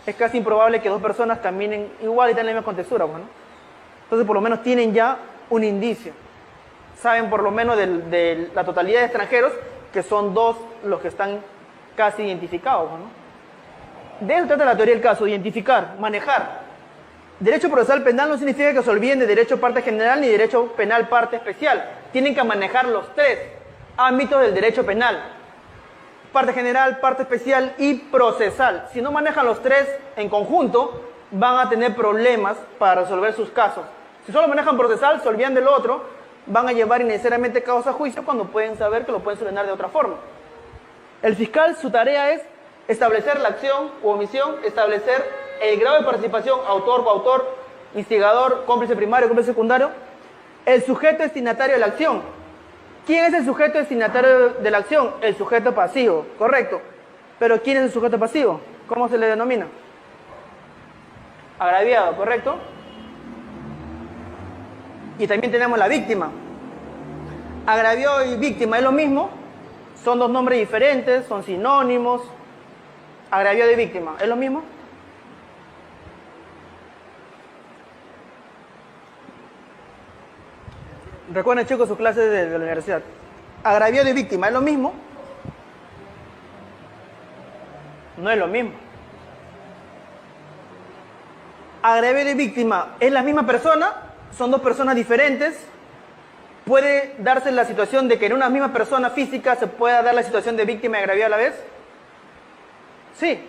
es casi improbable que dos personas caminen igual y tengan la misma contextura. ¿No? Entonces por lo menos tienen ya un indicio. Saben por lo menos de la totalidad de extranjeros que son 2 los que están casi identificados. ¿No? De eso trata la teoría del caso, identificar, manejar. Derecho procesal penal no significa que se olviden de derecho parte general ni derecho penal parte especial. Tienen que manejar los 3 ámbitos del derecho penal. Parte general, parte especial y procesal. Si no manejan los 3 en conjunto, van a tener problemas para resolver sus casos. Si solo manejan procesal, se olvidan del otro, van a llevar innecesariamente casos a juicio cuando pueden saber que lo pueden solucionar de otra forma. El fiscal, su tarea es establecer la acción u omisión, establecer el grado de participación, autor, coautor, instigador, cómplice primario, cómplice secundario, el sujeto destinatario de la acción. ¿Quién es el sujeto destinatario de la acción? El sujeto pasivo, correcto. Pero ¿quién es el sujeto pasivo? ¿Cómo se le denomina? Agraviado, correcto. Y también tenemos la víctima. Agraviado y víctima es lo mismo, son 2 nombres diferentes, son sinónimos. Agraviado y víctima, ¿es lo mismo? Recuerden, chicos, sus clases de la universidad. Agraviado y víctima, ¿es lo mismo? No es lo mismo. Agraviado y víctima, ¿es la misma persona? ¿Son dos personas diferentes? ¿Puede darse la situación de que en una misma persona física se pueda dar la situación de víctima y agraviado a la vez? Sí.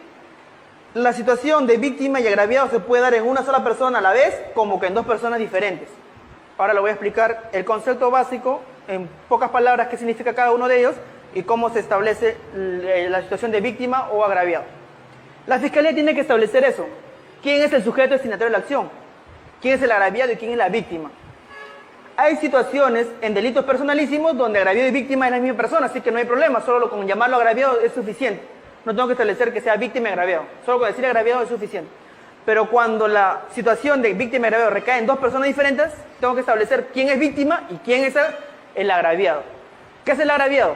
La situación de víctima y agraviado se puede dar en una sola persona a la vez, como que en dos personas diferentes. Ahora le voy a explicar el concepto básico, en pocas palabras, qué significa cada uno de ellos y cómo se establece la situación de víctima o agraviado. La Fiscalía tiene que establecer eso. ¿Quién es el sujeto destinatario de la acción? ¿Quién es el agraviado y quién es la víctima? Hay situaciones en delitos personalísimos donde agraviado y víctima es la misma persona, así que no hay problema, solo con llamarlo agraviado es suficiente. No tengo que establecer que sea víctima y agraviado, solo con decir agraviado es suficiente. Pero cuando la situación de víctima y agraviado recae en dos personas diferentes, tengo que establecer quién es víctima y quién es el agraviado. ¿Qué es el agraviado?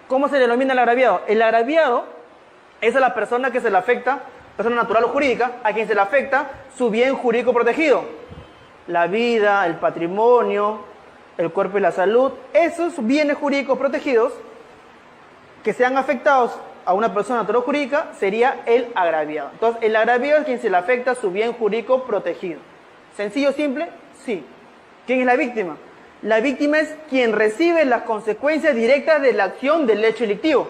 ¿Cómo se denomina el agraviado? El agraviado es a la persona que se le afecta, persona natural o jurídica, a quien se le afecta su bien jurídico protegido. La vida, el patrimonio, el cuerpo y la salud, esos bienes jurídicos protegidos que sean afectados a una persona natural o jurídica sería el agraviado. Entonces, el agraviado es quien se le afecta su bien jurídico protegido. ¿Sencillo, simple? Sí. ¿Quién es la víctima? La víctima es quien recibe las consecuencias directas de la acción del hecho delictivo.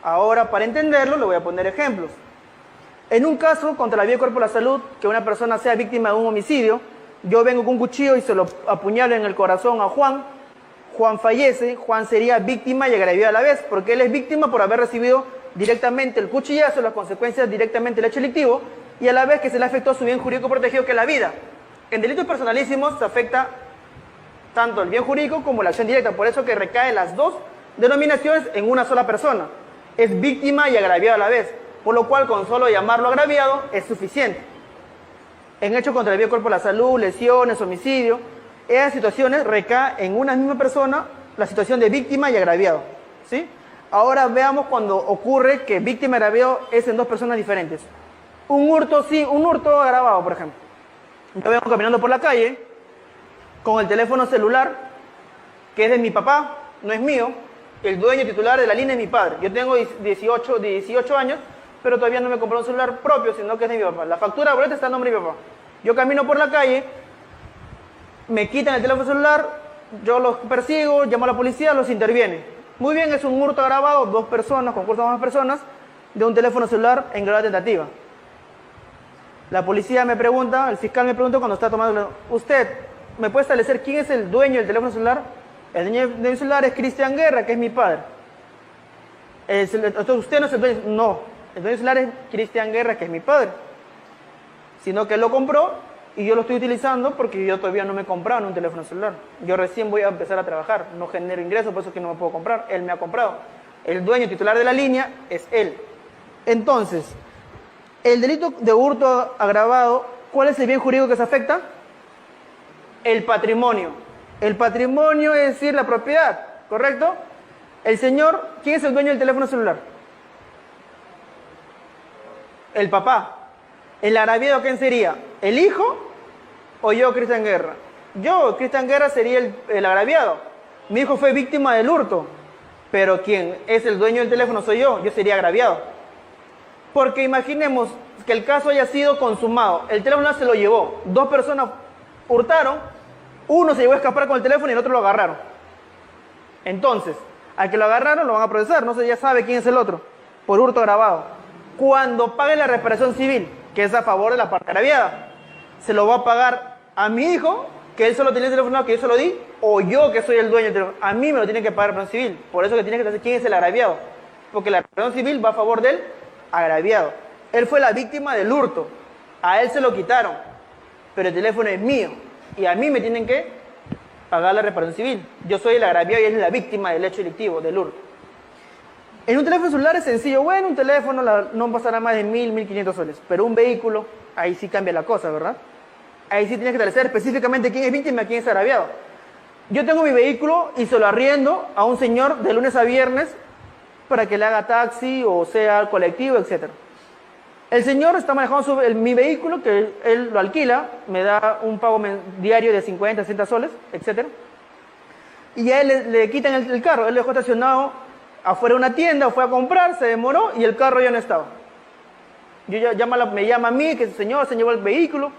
Ahora, para entenderlo, le voy a poner ejemplos. En un caso contra la vida y cuerpo y la salud, que una persona sea víctima de un homicidio, yo vengo con un cuchillo y se lo apuñalo en el corazón a Juan, Juan fallece, Juan sería víctima y agraviado a la vez, porque él es víctima por haber recibido directamente el cuchillazo, las consecuencias directamente del hecho delictivo, y a la vez que se le afectó su bien jurídico protegido, que es la vida. En delitos personalísimos se afecta tanto el bien jurídico como la acción directa, por eso que recaen las dos denominaciones en una sola persona. Es víctima y agraviado a la vez, por lo cual con solo llamarlo agraviado es suficiente. En hechos contra el bien cuerpo, la salud, lesiones, homicidio, esas situaciones recaen en una misma persona la situación de víctima y agraviado, ¿sí? Ahora veamos cuando ocurre que víctima y agraviado es en dos personas diferentes. Un hurto, sí, un hurto agravado, por ejemplo. Yo vengo caminando por la calle con el teléfono celular, que es de mi papá, no es mío. El dueño titular de la línea es mi padre. Yo tengo 18 años, pero todavía no me compré un celular propio, sino que es de mi papá. La factura boleta está a nombre de mi papá. Yo camino por la calle, me quitan el teléfono celular, yo los persigo, llamo a la policía, los interviene. Muy bien, es un hurto agravado, dos personas, concurso de más personas, de un teléfono celular en grado de tentativa. La policía me pregunta, el fiscal me pregunta cuando está tomando, ¿usted me puede establecer quién es el dueño del teléfono celular? El dueño de mi celular es Cristian Guerra, que es mi padre. Entonces, ¿usted no es el dueño? No, el dueño del celular es Cristian Guerra, que es mi padre. Sino que él lo compró y yo lo estoy utilizando porque yo todavía no me he comprado un teléfono celular. Yo recién voy a empezar a trabajar, no genero ingresos, por eso es que no me puedo comprar. Él me ha comprado. El dueño titular de la línea es él. Entonces, el delito de hurto agravado, ¿cuál es el bien jurídico que se afecta? El patrimonio. El patrimonio es decir, la propiedad, ¿correcto? El señor, ¿quién es el dueño del teléfono celular? El papá. ¿El agraviado quién sería? ¿El hijo o yo, Cristian Guerra? Yo, Cristian Guerra, sería el agraviado. Mi hijo fue víctima del hurto, pero quien es el dueño del teléfono soy yo sería agraviado. Porque imaginemos que el caso haya sido consumado, el teléfono se lo llevó, dos personas hurtaron, uno se llevó a escapar con el teléfono y el otro lo agarraron. Entonces, al que lo agarraron lo van a procesar, no sé, ya sabe quién es el otro, por hurto agravado. Cuando pague la reparación civil, que es a favor de la parte agraviada, se lo va a pagar a mi hijo, que él solo tenía el teléfono que yo se lo di, o yo que soy el dueño del teléfono. A mí me lo tiene que pagar la reparación civil, por eso que tiene que saber quién es el agraviado, porque la reparación civil va a favor del agraviado. Él fue la víctima del hurto, a él se lo quitaron, pero el teléfono es mío, y a mí me tienen que pagar la reparación civil. Yo soy el agraviado y él es la víctima del hecho delictivo, del hurto. En un teléfono celular es sencillo, bueno, un teléfono no pasará más de 1.000, 1.500 soles, pero un vehículo, ahí sí cambia la cosa, ¿verdad? Ahí sí tienes que establecer específicamente quién es víctima y quién es agraviado. Yo tengo mi vehículo y se lo arriendo a un señor de lunes a viernes para que le haga taxi o sea colectivo, etc. El señor está manejando mi vehículo, que él lo alquila, me da un pago diario de 50, 60 soles, etc. y a él le quitan el carro. Él lo dejó estacionado afuera de una tienda, fue a comprar, se demoró y el carro ya no estaba. Me llama a mí, que el señor se llevó el vehículo,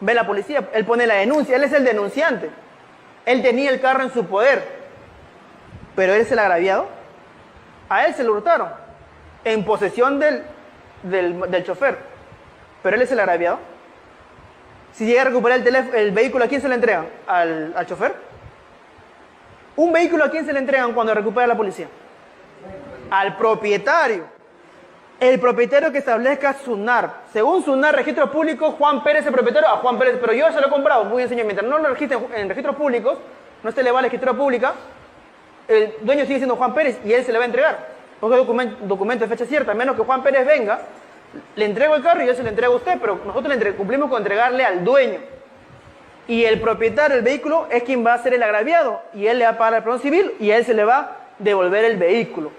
ve la policía, él pone la denuncia, él es el denunciante. Él tenía el carro en su poder, pero él es el agraviado. A él se lo hurtaron, en posesión del chofer, pero él es el agraviado. Si llega a recuperar el vehículo, ¿a quién se le entregan? ¿Al chofer? ¿Un vehículo a quién se le entregan cuando recupera la policía? Al propietario. El propietario que establezca SUNAR. Según SUNAR, registro público, Juan Pérez, el propietario, a Juan Pérez, pero yo se lo he comprado, muy bien, señor, mientras no lo registren en registros públicos, no esté elevada la escritura pública, el dueño sigue siendo Juan Pérez y él se le va a entregar. Porque documento de fecha cierta, a menos que Juan Pérez venga, le entrego el carro y yo se lo entrego a usted, pero nosotros cumplimos con entregarle al dueño. Y el propietario del vehículo es quien va a ser el agraviado y él le va a pagar el perdón civil y a él se le va a devolver el vehículo.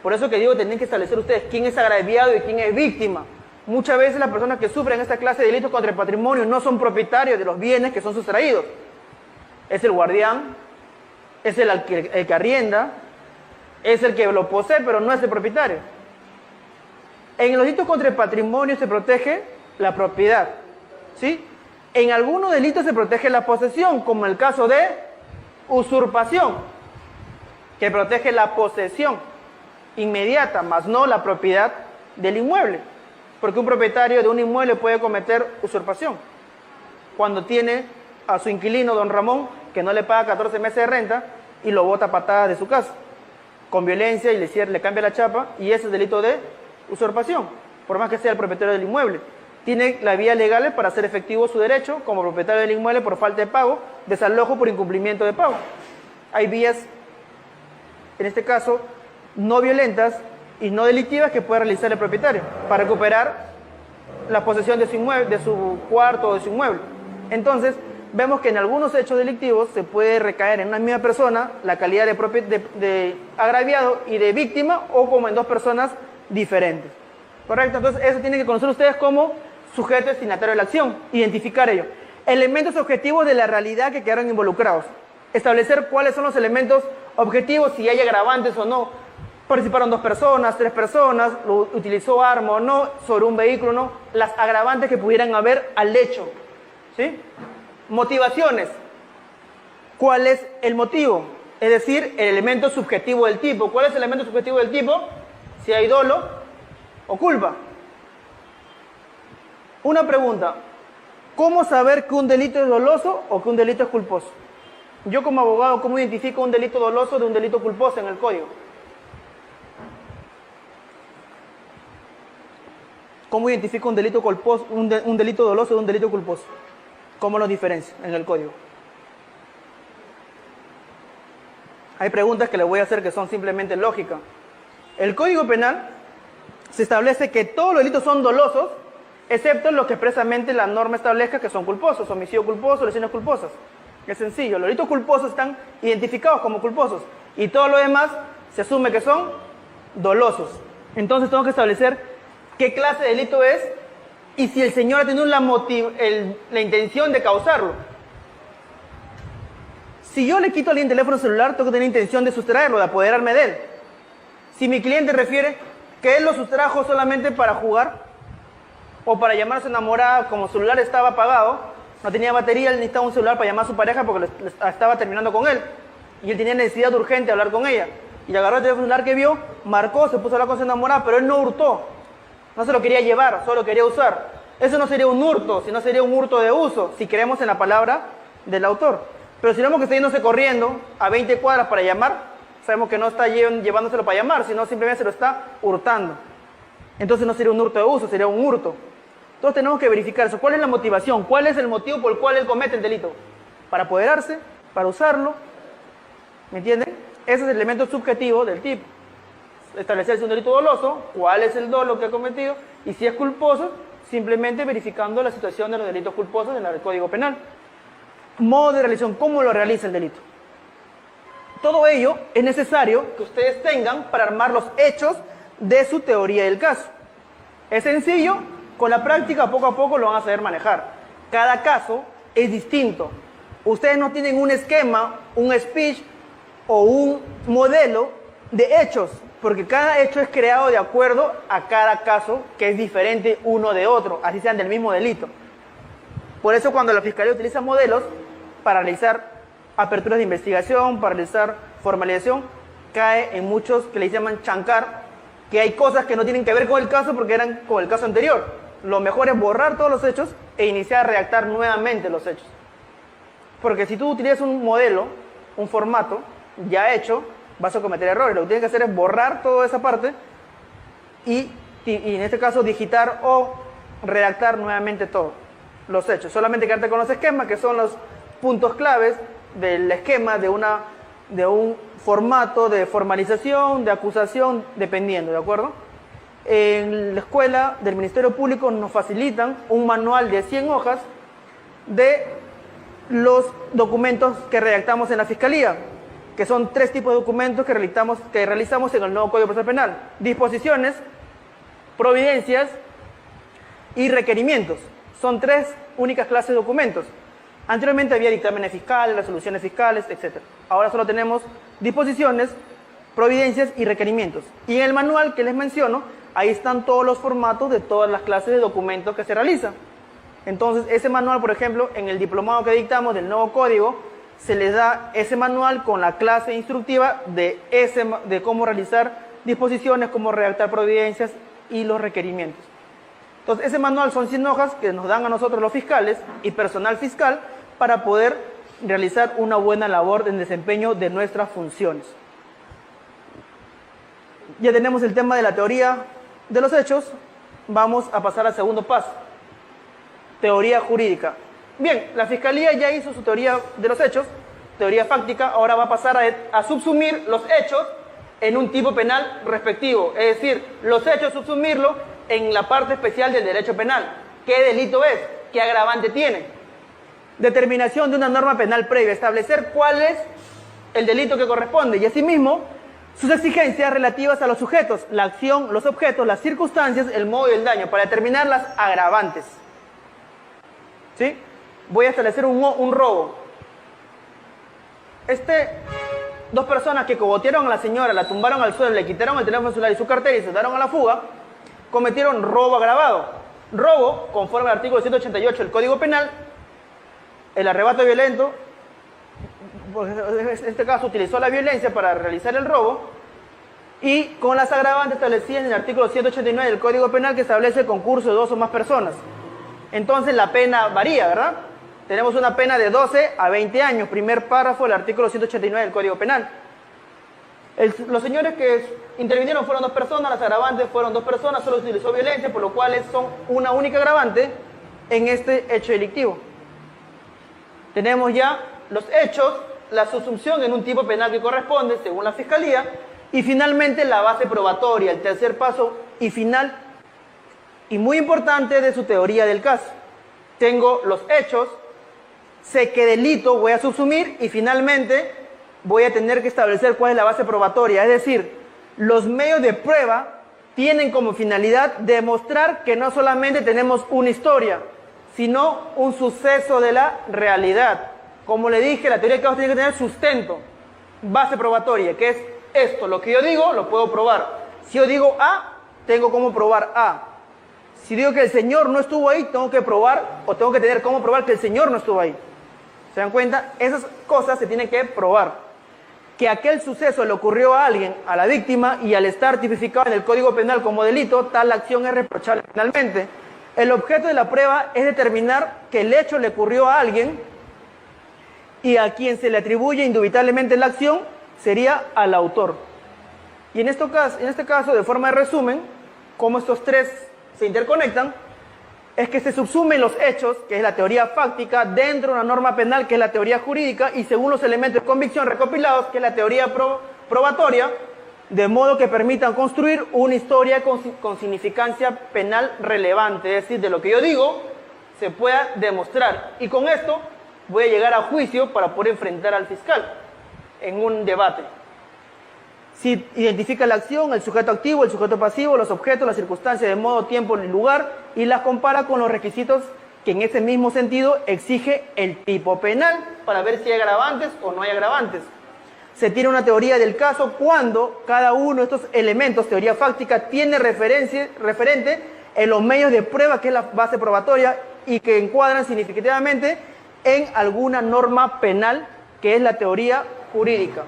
Por eso que digo, tienen que establecer ustedes quién es agraviado y quién es víctima. Muchas veces las personas que sufren esta clase de delitos contra el patrimonio no son propietarios de los bienes que son sustraídos. Es el guardián, es el que arrienda, es el que lo posee, pero no es el propietario. En los delitos contra el patrimonio se protege la propiedad, ¿sí? En algunos delitos se protege la posesión, como el caso de usurpación, que protege la posesión inmediata, más no la propiedad del inmueble, porque un propietario de un inmueble puede cometer usurpación cuando tiene a su inquilino, don Ramón, que no le paga 14 meses de renta y lo bota a patadas de su casa, con violencia y le cambia la chapa, y ese es delito de usurpación, por más que sea el propietario del inmueble. Tiene la vía legal para hacer efectivo su derecho como propietario del inmueble por falta de pago, desalojo por incumplimiento de pago. Hay vías, en este caso, no violentas y no delictivas que puede realizar el propietario para recuperar la posesión de su inmueble, de su cuarto o de su inmueble. Entonces, vemos que en algunos hechos delictivos se puede recaer en una misma persona la calidad de agraviado y de víctima, o como en dos personas diferentes. ¿Correcto? Entonces, eso tienen que conocer ustedes como sujeto destinatario de la acción, identificar ello. Elementos objetivos de la realidad que quedaron involucrados. Establecer cuáles son los elementos objetivos, si hay agravantes o no. Participaron 2 personas, 3 personas, utilizó arma o no, sobre un vehículo o no, las agravantes que pudieran haber al hecho, ¿sí? Motivaciones. ¿Cuál es el motivo? Es decir, el elemento subjetivo del tipo. ¿Cuál es el elemento subjetivo del tipo? Si hay dolo o culpa. Una pregunta. ¿Cómo saber que un delito es doloso o que un delito es culposo? Yo como abogado, ¿cómo identifico un delito doloso de un delito culposo en el código? ¿Cómo identifico un delito culposo, un delito doloso de un delito culposo? ¿Cómo los diferencio en el código? Hay preguntas que les voy a hacer que son simplemente lógica. El Código Penal se establece que todos los delitos son dolosos, excepto los que expresamente la norma establezca que son culposos, homicidio culposo, lesiones culposas. Es sencillo, los delitos culposos están identificados como culposos y todo lo demás se asume que son dolosos. Entonces tengo que establecer qué clase de delito es y si el señor ha tenido la intención de causarlo. Si yo le quito a alguien el teléfono celular, tengo que tener intención de sustraerlo, de apoderarme de él. Si mi cliente refiere que él lo sustrajo solamente para jugar o para llamar a su enamorada, como su celular estaba apagado, no tenía batería, él necesitaba un celular para llamar a su pareja porque estaba terminando con él y él tenía necesidad urgente de hablar con ella, y agarró el teléfono celular que vio, marcó, se puso a hablar con su enamorada, pero él no hurtó, no se lo quería llevar, solo lo quería usar. Eso no sería un hurto, sino sería un hurto de uso, si creemos en la palabra del autor. Pero si vemos que está yéndose corriendo a 20 cuadras para llamar, sabemos que no está llevándoselo para llamar, sino simplemente se lo está hurtando. Entonces no sería un hurto de uso, sería un hurto. Entonces tenemos que verificar eso. ¿Cuál es la motivación? ¿Cuál es el motivo por el cual él comete el delito? ¿Para apoderarse? ¿Para usarlo? ¿Me entienden? Ese es el elemento subjetivo del tipo. Establecer si es un delito doloso, cuál es el dolo que ha cometido, y si es culposo, simplemente verificando la situación de los delitos culposos en el Código Penal. Modo de realización, ¿cómo lo realiza el delito? Todo ello es necesario que ustedes tengan para armar los hechos de su teoría del caso. Es sencillo, con la práctica poco a poco lo van a saber manejar. Cada caso es distinto. Ustedes no tienen un esquema un speech o un modelo de hechos, porque cada hecho es creado de acuerdo a cada caso que es diferente uno de otro, así sean del mismo delito. Por eso cuando la Fiscalía utiliza modelos para realizar aperturas de investigación, para realizar formalización, cae en muchos que le llaman chancar, que hay cosas que no tienen que ver con el caso porque eran con el caso anterior. Lo mejor es borrar todos los hechos e iniciar a redactar nuevamente los hechos. Porque si tú utilizas un modelo, un formato ya hecho, vas a cometer errores. Lo que tienes que hacer es borrar toda esa parte y en este caso digitar o redactar nuevamente todos los hechos. Solamente quedarte con los esquemas, que son los puntos claves del esquema de un formato de formalización, de acusación, dependiendo, ¿de acuerdo? En la escuela del Ministerio Público nos facilitan un manual de 100 hojas de los documentos que redactamos en la Fiscalía, que son 3 tipos de documentos que realizamos en el nuevo Código Procesal Penal: disposiciones, providencias y requerimientos. Son 3 únicas clases de documentos. Anteriormente había dictámenes fiscales, resoluciones fiscales, etc. Ahora solo tenemos disposiciones, providencias y requerimientos. Y en el manual que les menciono, ahí están todos los formatos de todas las clases de documentos que se realizan. Entonces, ese manual, por ejemplo, en el diplomado que dictamos del nuevo código, se les da ese manual con la clase instructiva de cómo realizar disposiciones, cómo redactar providencias y los requerimientos. Entonces, ese manual son 100 hojas que nos dan a nosotros los fiscales y personal fiscal para poder realizar una buena labor en desempeño de nuestras funciones. Ya tenemos el tema de la teoría de los hechos. Vamos a pasar al segundo paso: teoría jurídica. Bien, la Fiscalía ya hizo su teoría de los hechos, teoría fáctica. Ahora va a pasar a subsumir los hechos en un tipo penal respectivo. Es decir, los hechos subsumirlo en la parte especial del derecho penal. ¿Qué delito es? ¿Qué agravante tiene? Determinación de una norma penal previa, establecer cuál es el delito que corresponde y asimismo sus exigencias relativas a los sujetos, la acción, los objetos, las circunstancias, el modo y el daño, para determinar las agravantes. ¿Sí? Voy a establecer un robo. Dos personas que cogotearon a la señora, la tumbaron al suelo, le quitaron el teléfono celular y su cartera y se daron a la fuga, cometieron robo agravado. Robo, conforme al artículo 188 del Código Penal, el arrebato violento, en este caso utilizó la violencia para realizar el robo, y con las agravantes establecidas en el artículo 189 del Código Penal, que establece el concurso de 2 o más personas. Entonces la pena varía, ¿verdad? Tenemos una pena de 12 a 20 años, primer párrafo del artículo 189 del Código Penal. Los señores que intervinieron fueron 2 personas, las agravantes fueron 2 personas, solo se utilizó violencia, por lo cual son una única agravante en este hecho delictivo. Tenemos ya los hechos, la subsunción en un tipo penal que corresponde, según la Fiscalía, y finalmente la base probatoria, el tercer paso y final, y muy importante, de su teoría del caso. Tengo los hechos, sé qué delito voy a subsumir y finalmente voy a tener que establecer cuál es la base probatoria. Es decir, los medios de prueba tienen como finalidad demostrar que no solamente tenemos una historia, sino un suceso de la realidad. Como le dije, la teoría del caso tiene que tener sustento, base probatoria, que es esto: lo que yo digo, lo puedo probar. Si yo digo A, tengo cómo probar A. Si digo que el señor no estuvo ahí, tengo que probar, o tengo que tener cómo probar que el señor no estuvo ahí. ¿Se dan cuenta? Esas cosas se tienen que probar. Que aquel suceso le ocurrió a alguien, a la víctima, y al estar tipificado en el Código Penal como delito, tal acción es reprochable penalmente. El objeto de la prueba es determinar que el hecho le ocurrió a alguien y a quien se le atribuye indubitablemente la acción sería al autor. Y en este caso, de forma de resumen, como estos 3 se interconectan, es que se subsumen los hechos, que es la teoría fáctica, dentro de una norma penal, que es la teoría jurídica, y según los elementos de convicción recopilados, que es la teoría probatoria, de modo que permitan construir una historia con significancia penal relevante, es decir, de lo que yo digo se pueda demostrar, y con esto voy a llegar a juicio para poder enfrentar al fiscal en un debate. Si identifica la acción, el sujeto activo, el sujeto pasivo, los objetos, las circunstancias de modo, tiempo y lugar, y las compara con los requisitos que en ese mismo sentido exige el tipo penal para ver si hay agravantes o no hay agravantes. Se tiene una teoría del caso cuando cada uno de estos elementos, teoría fáctica, tiene referente en los medios de prueba, que es la base probatoria, y que encuadran significativamente en alguna norma penal, que es la teoría jurídica.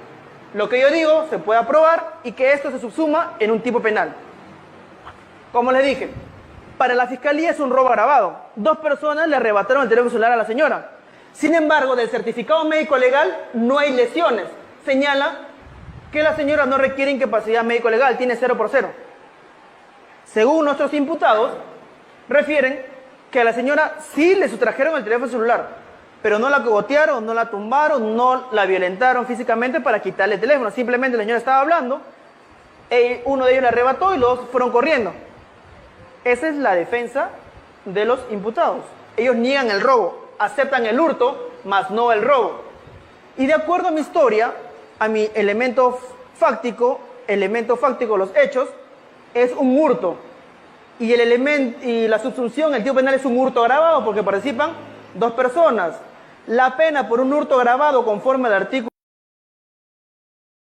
Lo que yo digo se puede aprobar y que esto se subsuma en un tipo penal. Como les dije, para la fiscalía es un robo agravado. 2 personas le arrebataron el teléfono celular a la señora. Sin embargo, del certificado médico legal no hay lesiones. Señala que la señora no requiere incapacidad médico legal, tiene 0 por 0. Según nuestros imputados, refieren que a la señora sí le sustrajeron el teléfono celular, pero no la cogotearon, no la tumbaron, no la violentaron físicamente para quitarle el teléfono. Simplemente la señora estaba hablando, uno de ellos le arrebató y los dos fueron corriendo. Esa es la defensa de los imputados. Ellos niegan el robo, aceptan el hurto, mas no el robo. Y de acuerdo a mi historia, a mi elemento fáctico, los hechos, es un hurto. Y la subsunción, el tipo penal es un hurto agravado porque participan 2 personas. La pena por un hurto agravado conforme al artículo